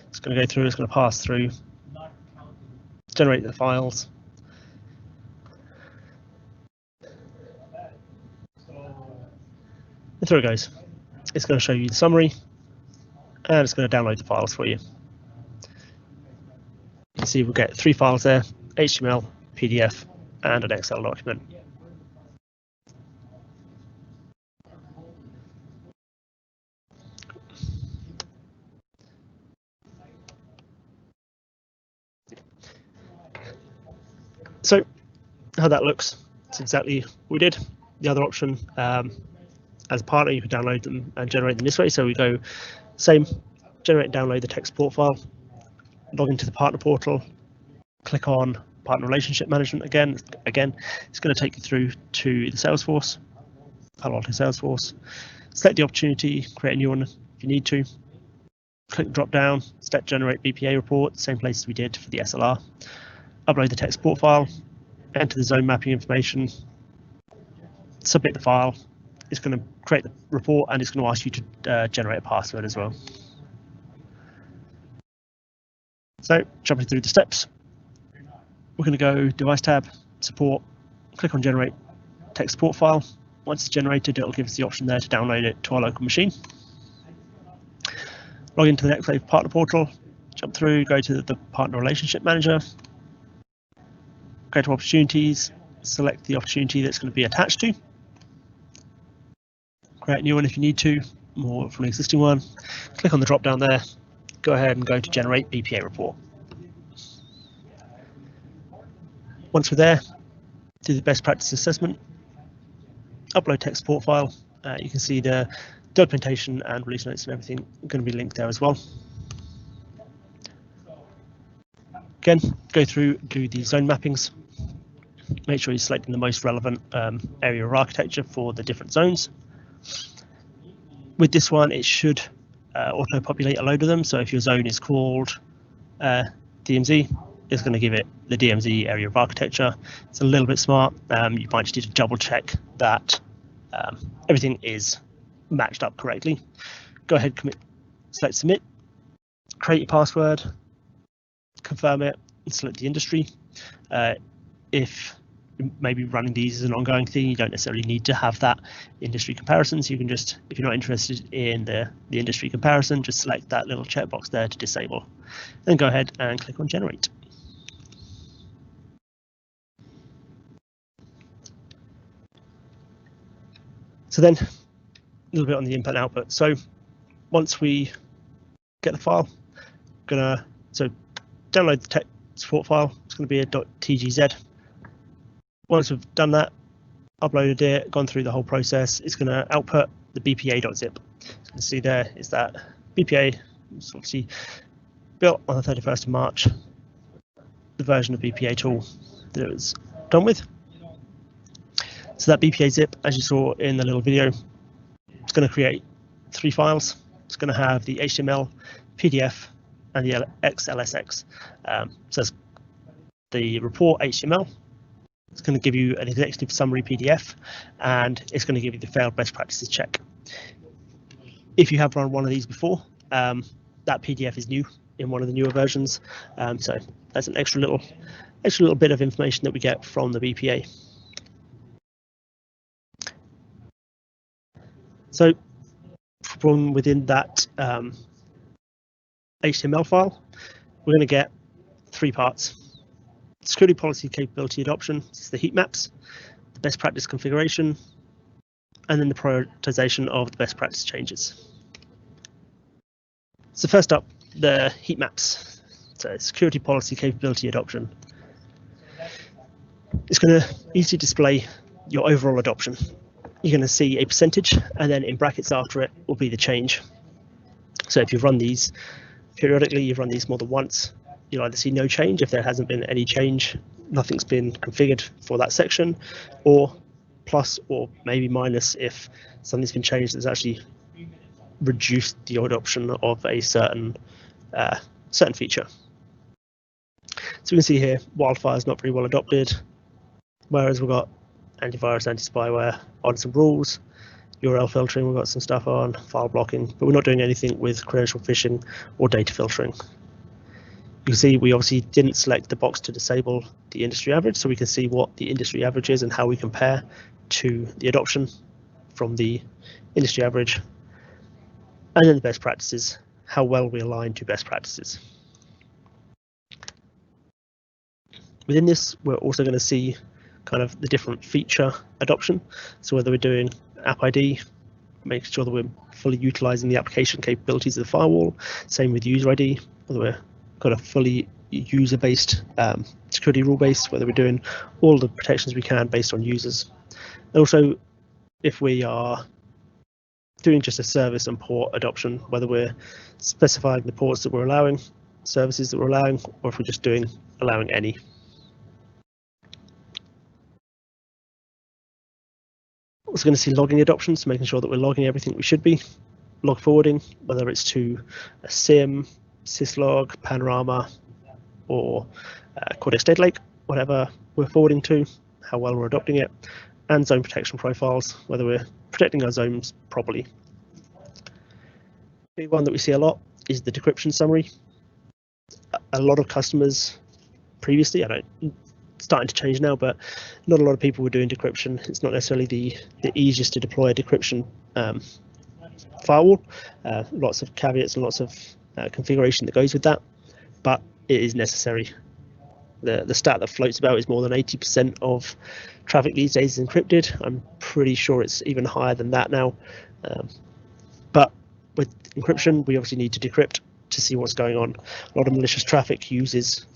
S1: It's going to go through, it's going to pass through, generate the files. And through it goes. It's going to show you the summary, and it's going to download the files for you. You can see we'll get 3 files there, HTML, PDF, and an Excel document. So how that looks, it's exactly what we did. The other option, as a partner, you can download them and generate them this way. So we go same, generate and download the tech support file, log into the partner portal, click on partner relationship management again. It's going to take you through to the Salesforce, Palo Alto Salesforce. Select the opportunity, create a new one if you need to. Click drop down, step generate BPA report, same place as we did for the SLR. Upload the tech support file, enter the zone mapping information, submit the file. It's going to create the report, and it's going to ask you to generate a password as well. So jumping through the steps, we're going to go device tab, support, click on generate tech support file. Once it's generated, it'll give us the option there to download it to our local machine. Log into the NextWave partner portal, jump through, go to the partner relationship manager, go to opportunities, select the opportunity that's going to be attached to. Create a new one if you need to, or from an existing one. Click on the drop down there, go ahead and go to generate BPA report. Once we're there, do the best practice assessment, upload tech support file. You can see the documentation and release notes and everything going to be linked there as well. Again, go through, do the zone mappings. Make sure you're selecting the most relevant area of architecture for the different zones. With this one, it should auto-populate a load of them. So if your zone is called DMZ, it's going to give it the DMZ area of architecture. It's a little bit smart. You might just need to double check that everything is matched up correctly. Go ahead, commit, select submit, create your password, confirm it, and select the industry. If maybe running these as an ongoing thing, you don't necessarily need to have that industry comparison. So you can just, if you're not interested in the industry comparison, just select that little checkbox there to disable. Then go ahead and click on generate. So then a little bit on the input and output. So once we get the file, so download the tech support file. It's going to be a .tgz. Once we've done that, uploaded it, gone through the whole process, it's going to output the BPA.zip. So you can see there is that BPA. It's obviously built on the 31st of March, the version of BPA tool that it was done with. So that BPA zip, as you saw in the little video, it's going to create 3 files. It's going to have the HTML, PDF, and the XLSX. So it's the report HTML. It's going to give you an executive summary PDF, and it's going to give you the failed best practices check. If you have run one of these before, that PDF is new in one of the newer versions. So that's an extra little bit of information that we get from the BPA. So from within that HTML file, we're going to get 3 parts. Security policy capability adoption, this is the heat maps, the best practice configuration, and then the prioritization of the best practice changes. So first up, the heat maps. So security policy capability adoption. It's going to easily display your overall adoption. You're going to see a percentage, and then in brackets after it will be the change. So if you've run these periodically, you've run these more than once, you'll either see no change if there hasn't been any change, nothing's been configured for that section, or plus or maybe minus if something's been changed that's actually reduced the adoption of a certain feature. So we can see here, wildfire is not very well adopted, whereas we've got antivirus, anti-spyware on some rules, URL filtering, we've got some stuff on, file blocking, but we're not doing anything with credential phishing or data filtering. You can see we obviously didn't select the box to disable the industry average, so we can see what the industry average is and how we compare to the adoption from the industry average. And then the best practices, how well we align to best practices. Within this, we're also going to see kind of the different feature adoption. So whether we're doing App ID, making sure that we're fully utilizing the application capabilities of the firewall, same with user ID, whether we're got a fully user-based security rule-based, whether we're doing all the protections we can based on users. And also, if we are doing just a service and port adoption, whether we're specifying the ports that we're allowing, services that we're allowing, or if we're just allowing any. Also going to see logging adoptions, making sure that we're logging everything we should be. Log forwarding, whether it's to a SIM, syslog, panorama, or Cortex Data Lake, whatever we're forwarding to, how well we're adopting it, and zone protection profiles, whether we're protecting our zones properly. Big one that we see a lot is the decryption summary. A lot of customers previously, starting to change now, but not a lot of people were doing decryption. It's not necessarily the easiest to deploy a decryption firewall. Lots of caveats and lots of configuration that goes with that, but it is necessary. The stat that floats about is more than 80% of traffic these days is encrypted. I'm pretty sure it's even higher than that now. But with encryption, we obviously need to decrypt to see what's going on. A lot of malicious traffic uses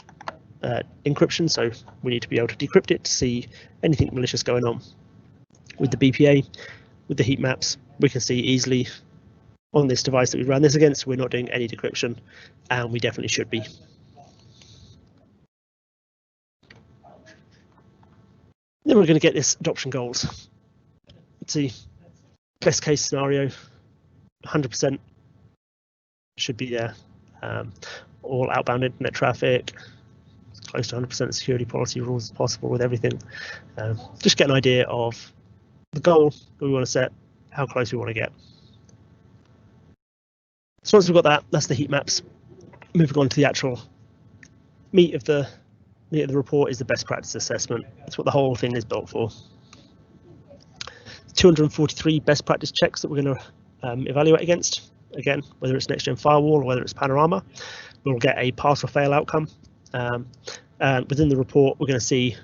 S1: encryption, so we need to be able to decrypt it to see anything malicious going on. With the BPA, with the heat maps, we can see easily on this device that we ran this against, we're not doing any decryption, and we definitely should be. Then we're going to get this adoption goals. Let's see, best case scenario, 100% should be there. All outbound internet traffic, close to 100% security policy rules as possible with everything. Just get an idea of the goal that we want to set, how close we want to get. So once we've got that, that's the heat maps. Moving on to the actual meat of the report is the best practice assessment. That's what the whole thing is built for. 243 best practice checks that we're going to evaluate against. Again, whether it's next-gen firewall or whether it's panorama, we'll get a pass or fail outcome. And within the report, we're going to see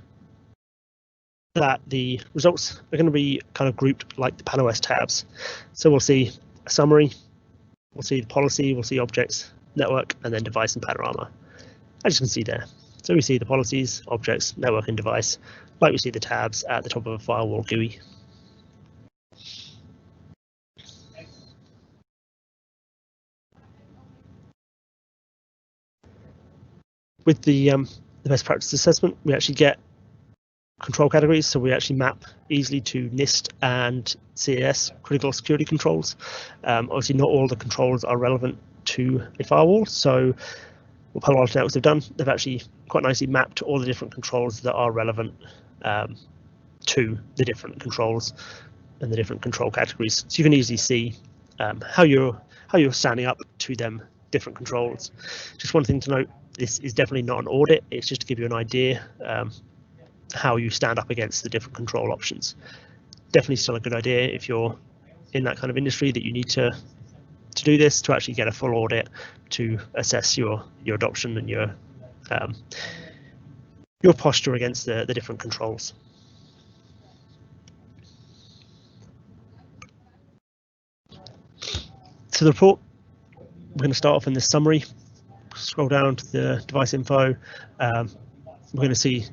S1: that the results are going to be kind of grouped like the PanOS tabs. So we'll see a summary, we'll see the policy, we'll see objects, network, and then device and panorama, as you can see there. So we see the policies, objects, network, and device, like we see the tabs at the top of a firewall GUI. With the best practice assessment, we actually get control categories, so we actually map easily to NIST and CAS, critical security controls. Obviously, not all the controls are relevant to a firewall, so what Palo Alto Networks have done, they've actually quite nicely mapped all the different controls that are relevant to the different controls and the different control categories. So you can easily see how you're standing up to them different controls. Just one thing to note, this is definitely not an audit, it's just to give you an idea how you stand up against the different control options. Definitely still a good idea if you're in that kind of industry that you need to do this, to actually get a full audit to assess your adoption and your posture against the different controls. to the report, we're going to start off in this summary, scroll down to the device info. We're going to see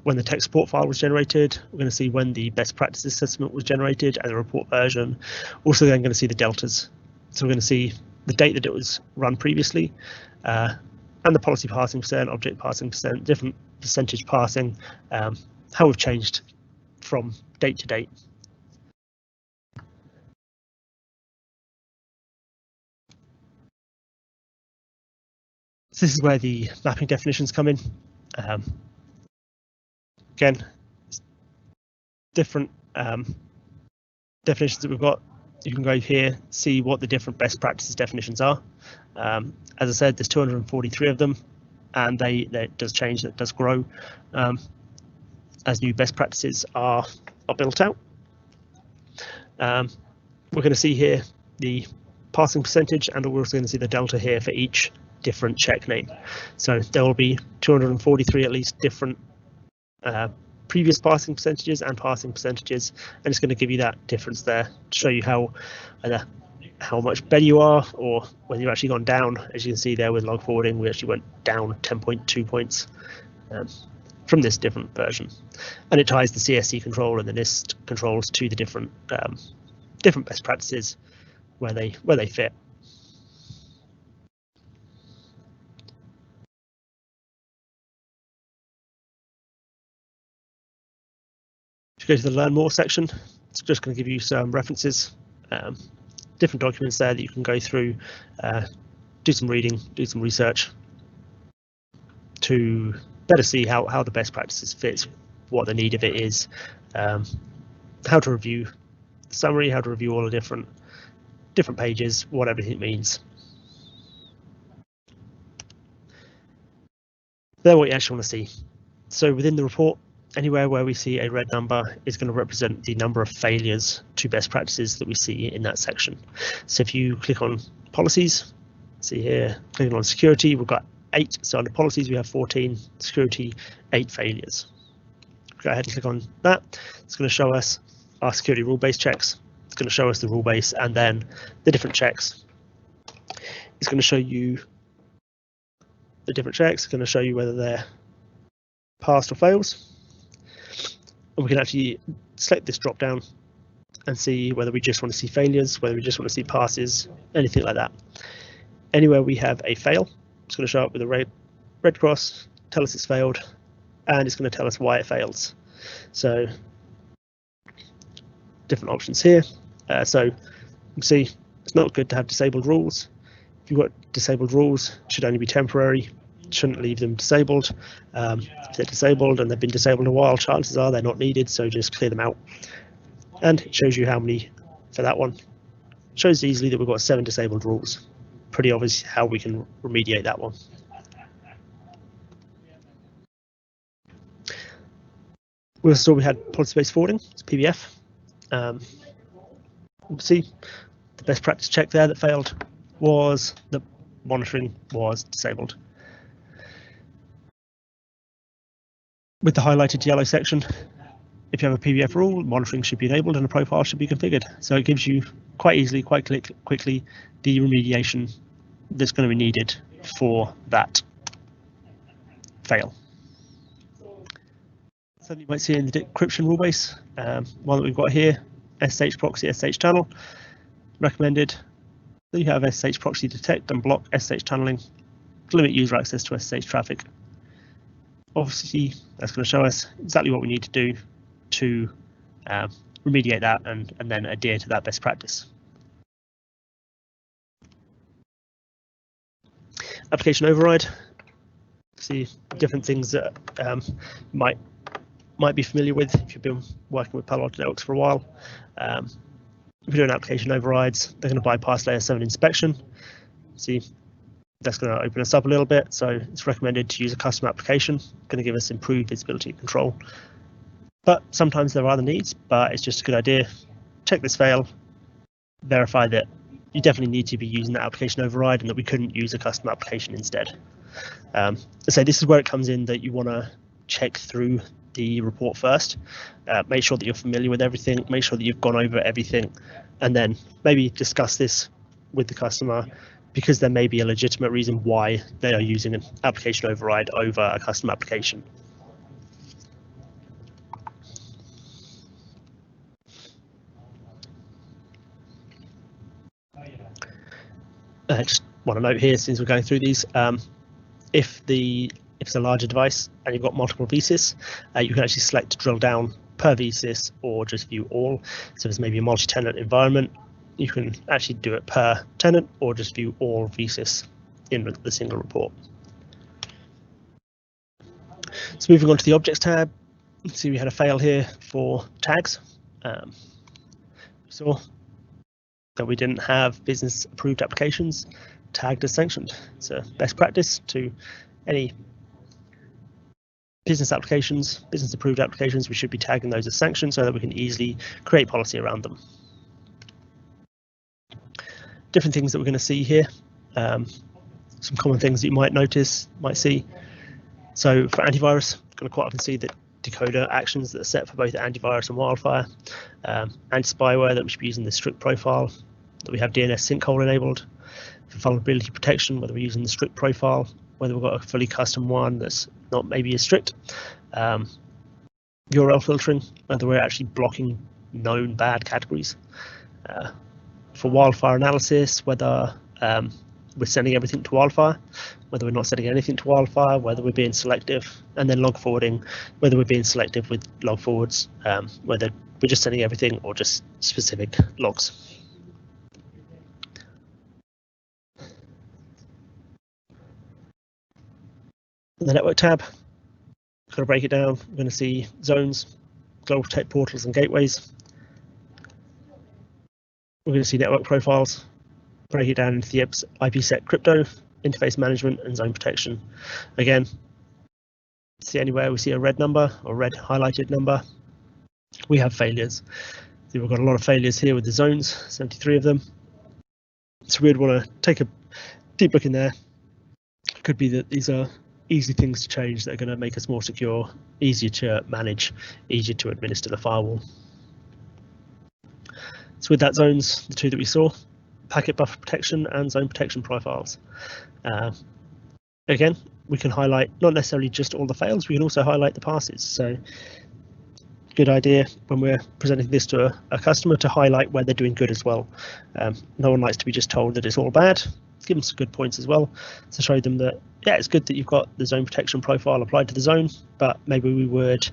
S1: when the tech support file was generated. We're going to see when the best practice assessment was generated and the report version. Also then going to see the deltas. So we're going to see the date that it was run previously, and the policy passing percent, object passing percent, different percentage passing, how we've changed from date to date. So this is where the mapping definitions come in. Again, different definitions that we've got. You can go here, see what the different best practices definitions are. As I said, there's 243 of them, and that does change, that does grow as new best practices are built out. We're going to see here the passing percentage, and we're also going to see the delta here for each different check name. So there will be 243 at least different previous passing percentages and passing percentages, and it's going to give you that difference there to show you how much better you are, or whether you've actually gone down. As you can see there with log forwarding, we actually went down 10.2 points from this different version, and it ties the CSC control and the NIST controls to the different best practices where they fit. If you go to the Learn More section, it's just going to give you some references, different documents there that you can go through, do some reading, do some research to better see how the best practices fits, what the need of it is, how to review the summary, how to review all the different pages, what everything means. They're what you actually want to see. So within the report, anywhere where we see a red number is going to represent the number of failures to best practices that we see in that section. So if you click on policies, see here, clicking on security, we've got 8. So under policies, we have 14, security, 8 failures. Go ahead and click on that. It's going to show us our security rule-based checks. It's going to show us the rule base and then the different checks. It's going to show you the different checks. It's going to show you whether they're passed or fails. And we can actually select this drop down and see whether we just want to see failures, whether we just want to see passes, anything like that. Anywhere we have a fail, it's going to show up with a red cross, tell us it's failed, and it's going to tell us why it fails. So different options here. So you can see it's not good to have disabled rules. If you've got disabled rules, it should only be temporary. Shouldn't leave them disabled. If they're disabled and they've been disabled a while, chances are they're not needed, so just clear them out. And it shows you how many for that one. It shows easily that we've got 7 disabled rules. Pretty obvious how we can remediate that one. We also saw we had policy-based forwarding, it's PBF. We'll see the best practice check there that failed was that monitoring was disabled. With the highlighted yellow section, if you have a PBF rule, monitoring should be enabled and a profile should be configured. So it gives you quite easily, quite quickly, the remediation that's going to be needed for that fail. So you might see in the decryption rule base, one that we've got here, SSH proxy, SSH tunnel, recommended that you have SSH proxy detect and block SSH tunneling to limit user access to SSH traffic. Obviously, that's going to show us exactly what we need to do to remediate that and then adhere to that best practice. Application override. See different things that might be familiar with if you've been working with Palo Alto Networks for a while. If you're doing application overrides, they're going to bypass layer 7 inspection. See, that's going to open us up a little bit. So it's recommended to use a custom application, going to give us improved visibility and control. But sometimes there are other needs, but it's just a good idea. Check this fail, verify that you definitely need to be using that application override and that we couldn't use a custom application instead. So this is where it comes in that you want to check through the report first, make sure that you're familiar with everything, make sure that you've gone over everything, and then maybe discuss this with the customer because there may be a legitimate reason why they are using an application override over a custom application. Just want to note here, since we're going through these, if it's a larger device and you've got multiple VSys, you can actually select to drill down per VSys or just view all. So there's maybe a multi-tenant environment, you can actually do it per tenant or just view all VSys in the single report. So moving on to the objects tab, you can see we had a fail here for tags. We saw that we didn't have business approved applications tagged as sanctioned. It's a best practice to any business applications, business approved applications, we should be tagging those as sanctioned so that we can easily create policy around them. Different things that we're going to see here, some common things that you might notice, might see. So for antivirus, you're going to quite often see that decoder actions that are set for both antivirus and wildfire, anti-spyware that we should be using the strict profile, that we have DNS sinkhole enabled. For vulnerability protection, whether we're using the strict profile, whether we've got a fully custom one that's not maybe as strict. URL filtering, whether we're actually blocking known bad categories. For wildfire analysis, whether we're sending everything to wildfire, whether we're not sending anything to wildfire, whether we're being selective, and then log forwarding, whether we're being selective with log forwards, whether we're just sending everything or just specific logs. In the network tab, going to break it down. We're going to see zones, global protect portals and gateways. We're going to see network profiles, break it down into the IPsec crypto, interface management and zone protection. Again, see anywhere we see a red number or red highlighted number, we have failures. So we've got a lot of failures here with the zones, 73 of them. So we'd want to take a deep look in there. It could be that these are easy things to change that are going to make us more secure, easier to manage, easier to administer the firewall. So with that zones, the two that we saw, packet buffer protection and zone protection profiles. Again, we can highlight not necessarily just all the fails, we can also highlight the passes. So good idea when we're presenting this to a customer to highlight where they're doing good as well. No one likes to be just told that it's all bad. Give them some good points as well to show them that, yeah, it's good that you've got the zone protection profile applied to the zone, but maybe we would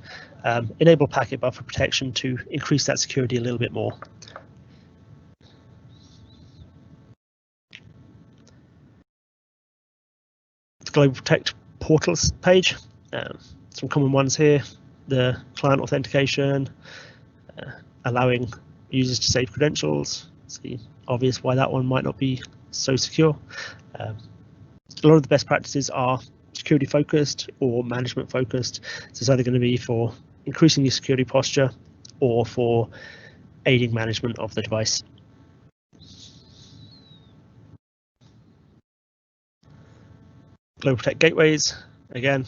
S1: enable packet buffer protection to increase that security a little bit more. The Global Protect portals page, some common ones here, the client authentication, allowing users to save credentials. See, obvious why that one might not be so secure. A lot of the best practices are security focused or management focused. So it's either going to be for increasing your security posture or for aiding management of the device. Global Protect gateways, again,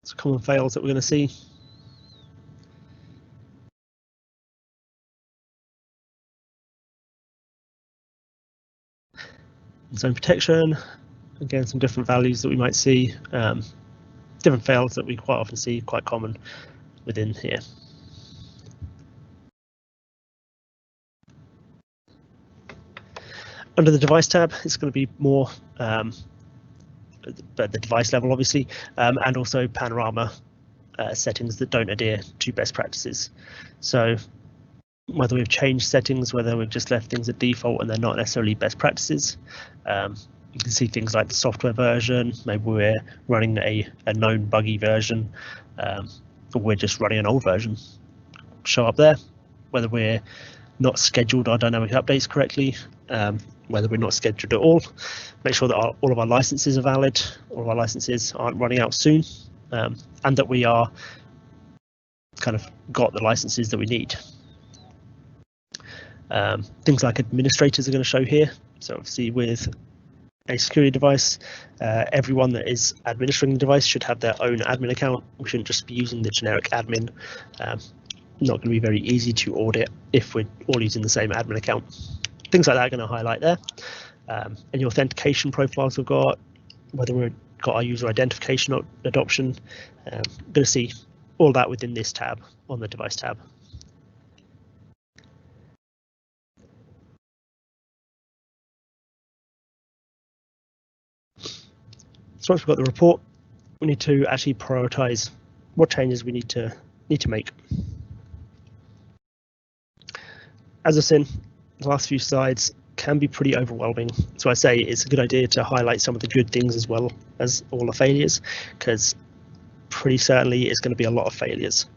S1: it's common fails that we're going to see. Zone protection, again, some different values that we might see, different fails that we quite often see, quite common within here. Under the device tab, it's going to be more at the device level, obviously, and also panorama settings that don't adhere to best practices. So whether we've changed settings, whether we've just left things at default and they're not necessarily best practices. You can see things like the software version, maybe we're running a known buggy version, or we're just running an old version. Show up there, whether we're not scheduled our dynamic updates correctly, whether we're not scheduled at all, make sure that all of our licenses are valid, all of our licenses aren't running out soon, and that we are kind of got the licenses that we need. Things like administrators are going to show here. So obviously with a security device, everyone that is administering the device should have their own admin account. We shouldn't just be using the generic admin. Not going to be very easy to audit if we're all using the same admin account. things like that are going to highlight there. Any authentication profiles we've got, whether we've got our user identification adoption, going to see all that within this tab on the device tab. So once we've got the report, we need to actually prioritize what changes we need to make. As I've said, the last few slides can be pretty overwhelming. So I say it's a good idea to highlight some of the good things as well as all the failures, because pretty certainly it's going to be a lot of failures.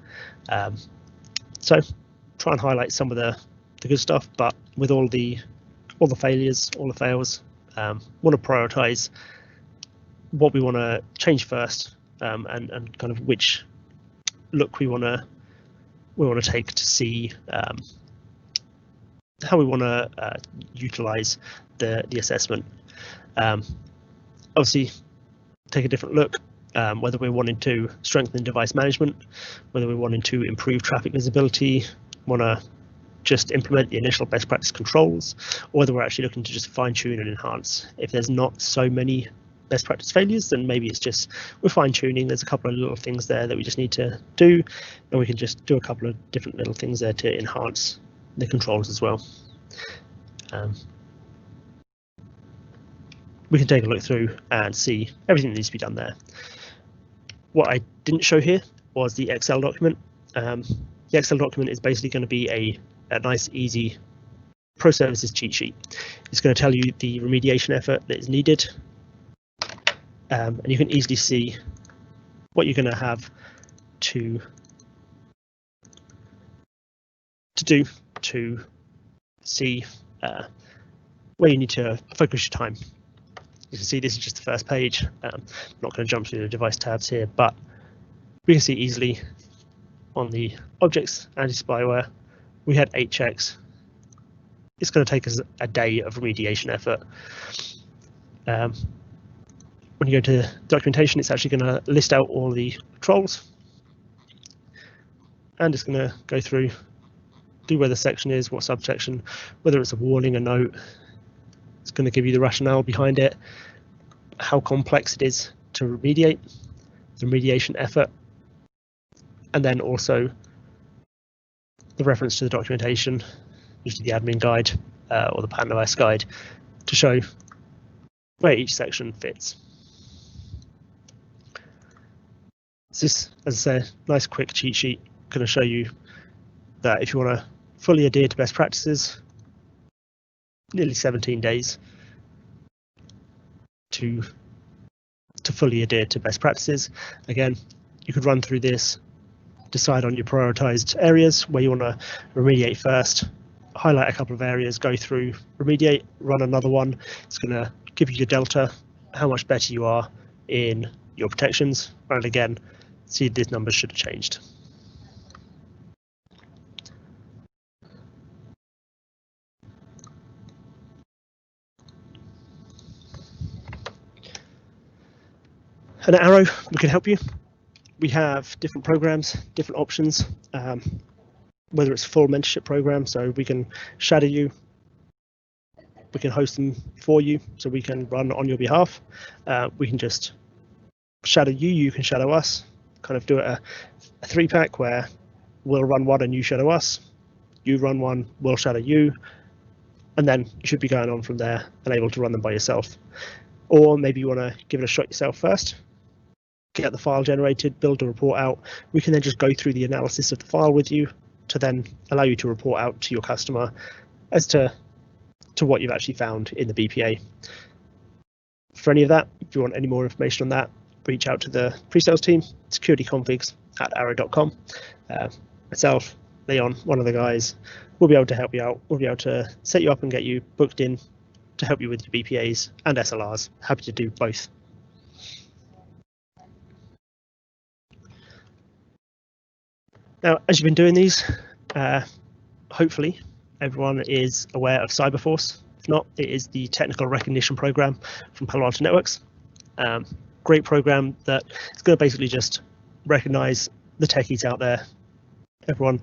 S1: So try and highlight some of the good stuff, but with all the failures, all the fails, want to prioritize what we want to change first, and kind of which look we want to take to see how we want to utilize the assessment. Obviously, take a different look, whether we're wanting to strengthen device management, whether we're wanting to improve traffic visibility, want to just implement the initial best practice controls, or whether we're actually looking to just fine tune and enhance. If there's not so many best practice failures, then maybe it's just we're fine tuning. There's a couple of little things there that we just need to do, and we can just do a couple of different little things there to enhance the controls as well. We can take a look through and see everything that needs to be done there. What I didn't show here was the Excel document. The Excel document is basically going to be a nice, easy pro services cheat sheet. It's going to tell you the remediation effort that is needed, and you can easily see what you're going to have to do to see where you need to focus your time. You can see this is just the first page. I'm not going to jump through the device tabs here, but we can see easily on the objects anti-spyware, we had 8 checks. It's going to take us a day of remediation effort. When you go to documentation, it's actually going to list out all the controls, and it's going to go through, do where the section is, what subsection, whether it's a warning, a note. It's going to give you the rationale behind it, how complex it is to remediate, the remediation effort, and then also the reference to the documentation, usually the admin guide or the patent device guide, to show where each section fits. So this, as I say, nice quick cheat sheet, going to show you that if you want to fully adhere to best practices, nearly 17 days to fully adhere to best practices. Again, you could run through this, decide on your prioritized areas where you want to remediate first, highlight a couple of areas, go through, remediate, run another one. It's going to give you your delta, how much better you are in your protections, and again, see these numbers should have changed. And at Arrow, we can help you. We have different programs, different options, whether it's a full mentorship program, so we can shadow you, we can host them for you, so we can run on your behalf. We can just shadow you, you can shadow us, kind of do it a 3-pack where we'll run one and you shadow us, you run one, we'll shadow you, and then you should be going on from there and able to run them by yourself. Or maybe you want to give it a shot yourself first, get the file generated, build a report out. We can then just go through the analysis of the file with you to then allow you to report out to your customer as to what you've actually found in the BPA. For any of that, if you want any more information on that, reach out to the pre-sales team, securityconfigs@arrow.com. Myself, Leon, one of the guys, will be able to help you out. We'll be able to set you up and get you booked in to help you with your BPAs and SLRs. Happy to do both. Now, as you've been doing these, hopefully everyone is aware of Cyberforce. If not, it is the technical recognition program from Palo Alto Networks. Great program that is going to basically just recognize the techies out there. Everyone,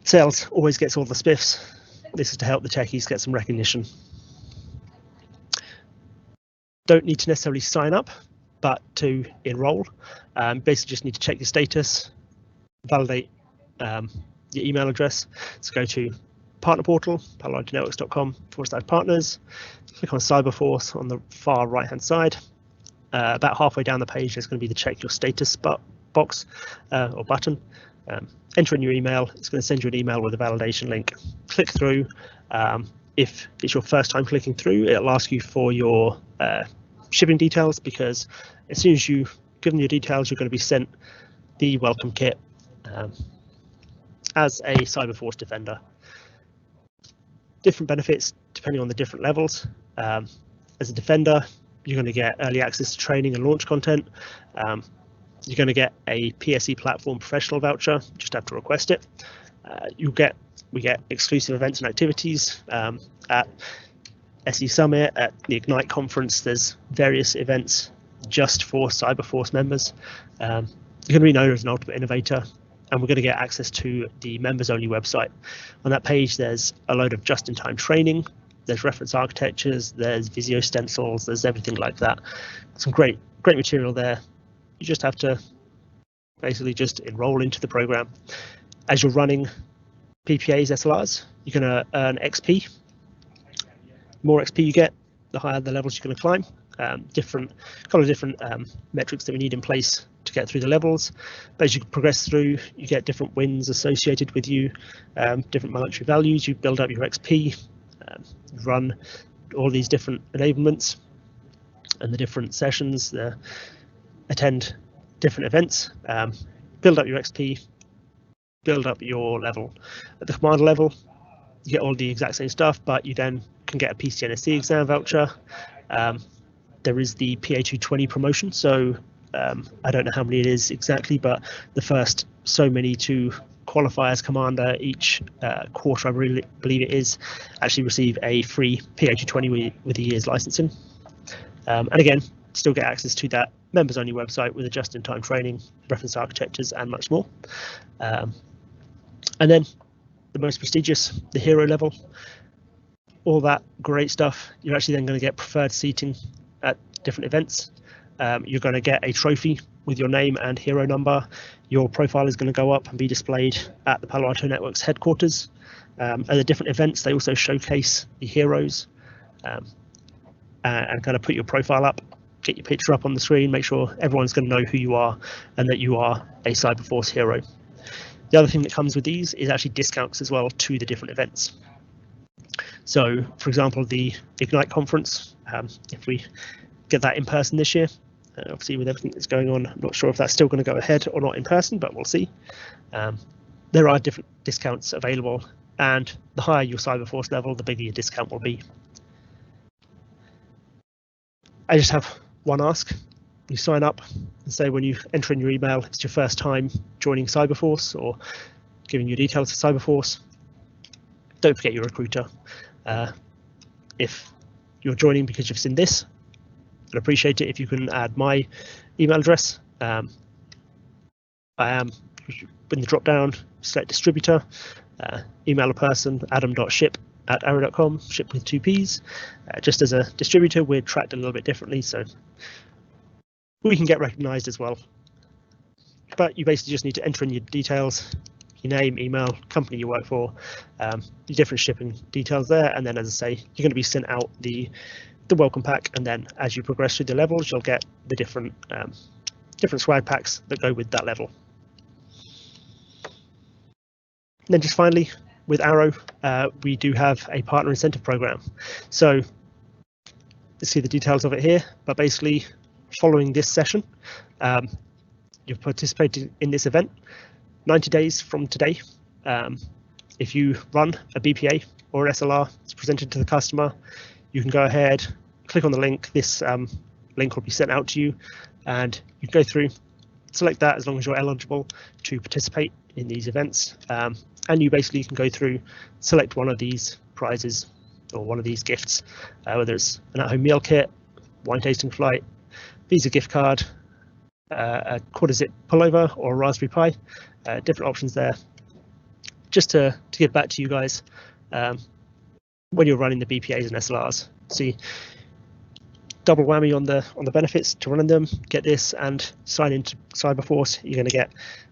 S1: sales always gets all the spiffs. This is to help the techies get some recognition. Don't need to necessarily sign up, but to enroll, basically just need to check your status, validate your email address. So go to partner portal, paloaltonetworks.com/partners, click on Cyberforce on the far right hand side. About halfway down the page, there's going to be the check your status box or button. Enter in your email. It's going to send you an email with a validation link. Click through. If it's your first time clicking through, it'll ask you for your shipping details, because as soon as you've given your details, you're going to be sent the welcome kit as a Cyberforce Defender. Different benefits depending on the different levels. As a Defender, you're going to get early access to training and launch content. You're going to get a PSE platform professional voucher. You just have to request it. We get exclusive events and activities at SE Summit, at the Ignite conference. There's various events just for Cyberforce members. You're going to be known as an ultimate innovator, and we're going to get access to the members only website. On that page, there's a load of just-in-time training. There's reference architectures, there's Visio stencils, there's everything like that. Some great material there. You just have to basically just enroll into the program. As you're running BPAs, SLRs, you're going to earn XP. The more XP you get, the higher the levels you're going to climb. Different metrics that we need in place to get through the levels. But as you progress through, you get different wins associated with you, different monetary values. You build up your XP, run all these different enablements and the different sessions, attend different events, build up your XP, build up your level. At the commander level, you get all the exact same stuff, but you then can get a PCNSC exam voucher. There is the PA220 promotion, so I don't know how many it is exactly, but the first so many to qualify as commander each quarter, I really believe it is, actually receive a free PA220 with a year's licensing. And again, still get access to that members only website with a just-in-time training, reference architectures, and much more. And then the most prestigious, the hero level, all that great stuff. You're actually then going to get preferred seating at different events. You're going to get a trophy with your name and hero number. Your profile is going to go up and be displayed at the Palo Alto Networks headquarters. At the different events, they also showcase the heroes and kind of put your profile up, get your picture up on the screen, make sure everyone's going to know who you are and that you are a Cyberforce hero. The other thing that comes with these is actually discounts as well to the different events. So, for example, the Ignite conference, if we get that in person this year, obviously with everything that's going on, I'm not sure if that's still going to go ahead or not in person, but we'll see. There are different discounts available, and the higher your Cyberforce level, the bigger your discount will be. I just have one ask. You sign up and say when you enter in your email, it's your first time joining Cyberforce or giving your details to Cyberforce. Don't forget your recruiter. If you're joining because you've seen this, I'd appreciate it if you can add my email address. I am in the drop down, select distributor, email a person, adam.ship@arrow.com, ship with 2 P's. Just as a distributor, we're tracked a little bit differently, so we can get recognized as well. But you basically just need to enter in your details, your name, email, company you work for, your different shipping details there, and then, as I say, you're going to be sent out the welcome pack, and then as you progress through the levels, you'll get the different swag packs that go with that level. And then just finally, with Arrow, we do have a partner incentive program. So let's see the details of it here, but basically following this session, you've participated in this event 90 days from today. If you run a BPA or an SLR, it's presented to the customer, you can go ahead, click on the link. This link will be sent out to you, and you can go through, select that as long as you're eligible to participate in these events. And you basically can go through, select one of these prizes or one of these gifts, whether it's an at-home meal kit, wine tasting flight, Visa gift card, a quarter-zip pullover, or a Raspberry Pi. Different options there. Just to give back to you guys, when you're running the BPAs and SLRs. See, double whammy on the benefits to running them. Get this and sign into Cyberforce. You're going to get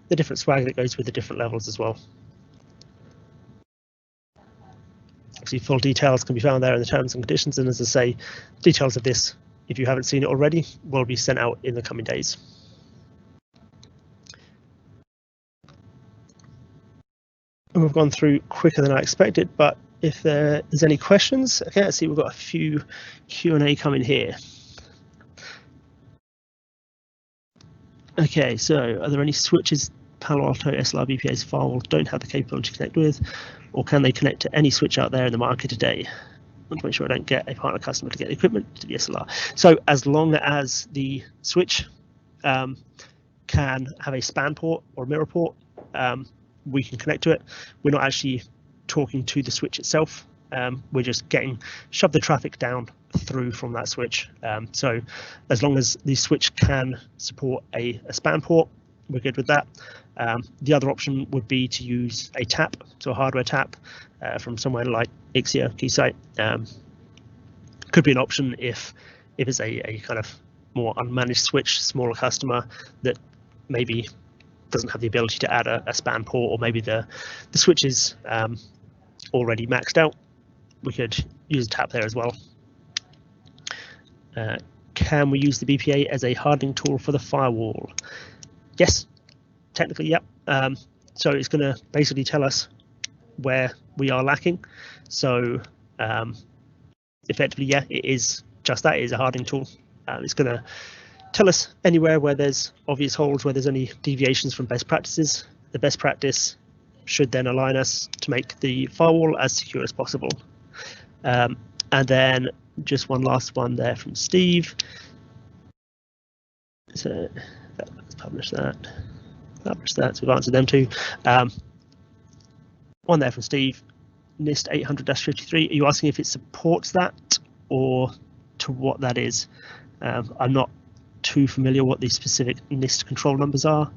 S1: the different swag that goes with the different levels as well. Obviously, full details can be found there in the terms and conditions. And as I say, details of this, if you haven't seen it already, will be sent out in the coming days. And we've gone through quicker than I expected, but if there is any questions, okay, I see we've got a few Q&A coming here. Okay, so are there any switches Palo Alto SLR BPA's firewall don't have the capability to connect with, or can they connect to any switch out there in the market today? I want to make sure I don't get a partner customer to get the equipment to the SLR. So as long as the switch can have a span port or mirror port, we can connect to it. We're not actually talking to the switch itself. We're just shove the traffic down through from that switch. So as long as the switch can support a span port, we're good with that. The other option would be to use a tap, so a hardware tap from somewhere like Ixia, Keysight. Could be an option if it's a kind of more unmanaged switch, smaller customer that maybe doesn't have the ability to add a span port, or maybe the switch is already maxed out. We could use a tap there as well. Can we use the BPA as a hardening tool for the firewall? Yes, technically, yep. So it's going to basically tell us where we are lacking. So effectively, yeah, it is just that. It is a hardening tool. It's going to tell us anywhere where there's obvious holes, where there's any deviations from best practices. The best practice should then align us to make the firewall as secure as possible. And then just one last one there from Steve. So let's publish that. So we've answered them too. One there from Steve. NIST 800-53. Are you asking if it supports that or to what that is? I'm not too familiar what the specific NIST control numbers are.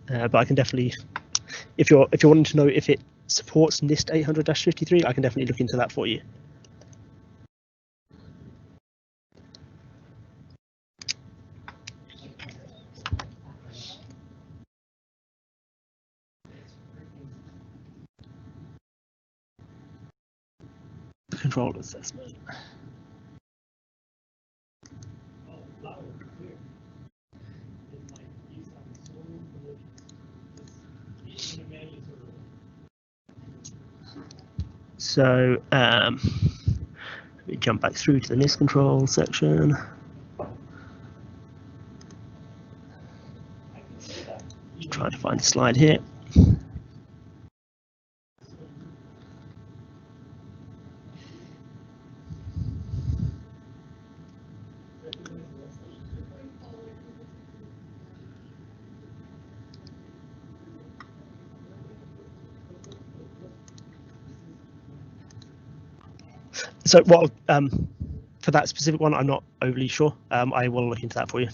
S1: But I can definitely, if you're wanting to know if it supports NIST 800-53, I can definitely look into that for you. Control assessment. So let me jump back through to the NIST control section. Just trying to find the slide here. So what for that specific one, I'm not overly sure. I will look into that for you.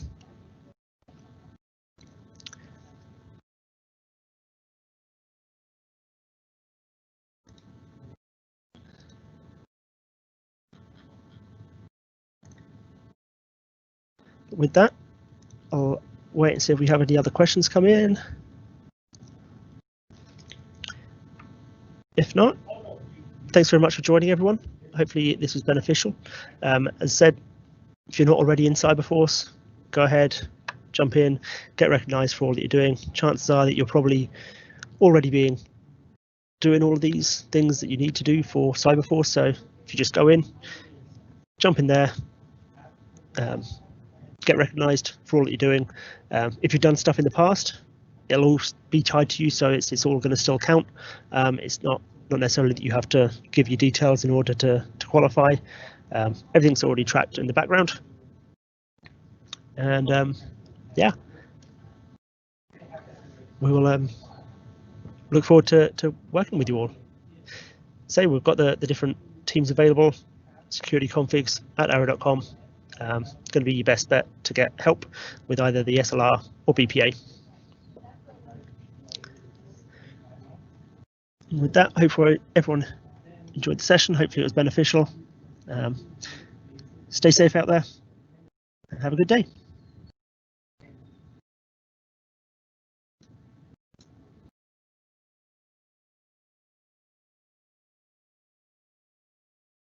S1: With that, I'll wait and see if we have any other questions come in. If not, thanks very much for joining, everyone. Hopefully this was beneficial. As I said, if you're not already in Cyberforce, go ahead, jump in, get recognized for all that you're doing. Chances are that you're probably already doing all of these things that you need to do for Cyberforce. So if you just go in, jump in there, get recognized for all that you're doing. If you've done stuff in the past, it'll all be tied to you, so it's all going to still count. It's not necessarily that you have to give your details in order to qualify. Everything's already tracked in the background. And yeah, we will look forward to working with you all. Say we've got the different teams available, security configs at arrow.com. going to be your best bet to get help with either the SLR or BPA. And with that, hopefully everyone enjoyed the session. Hopefully it was beneficial. Stay safe out there and have a good day.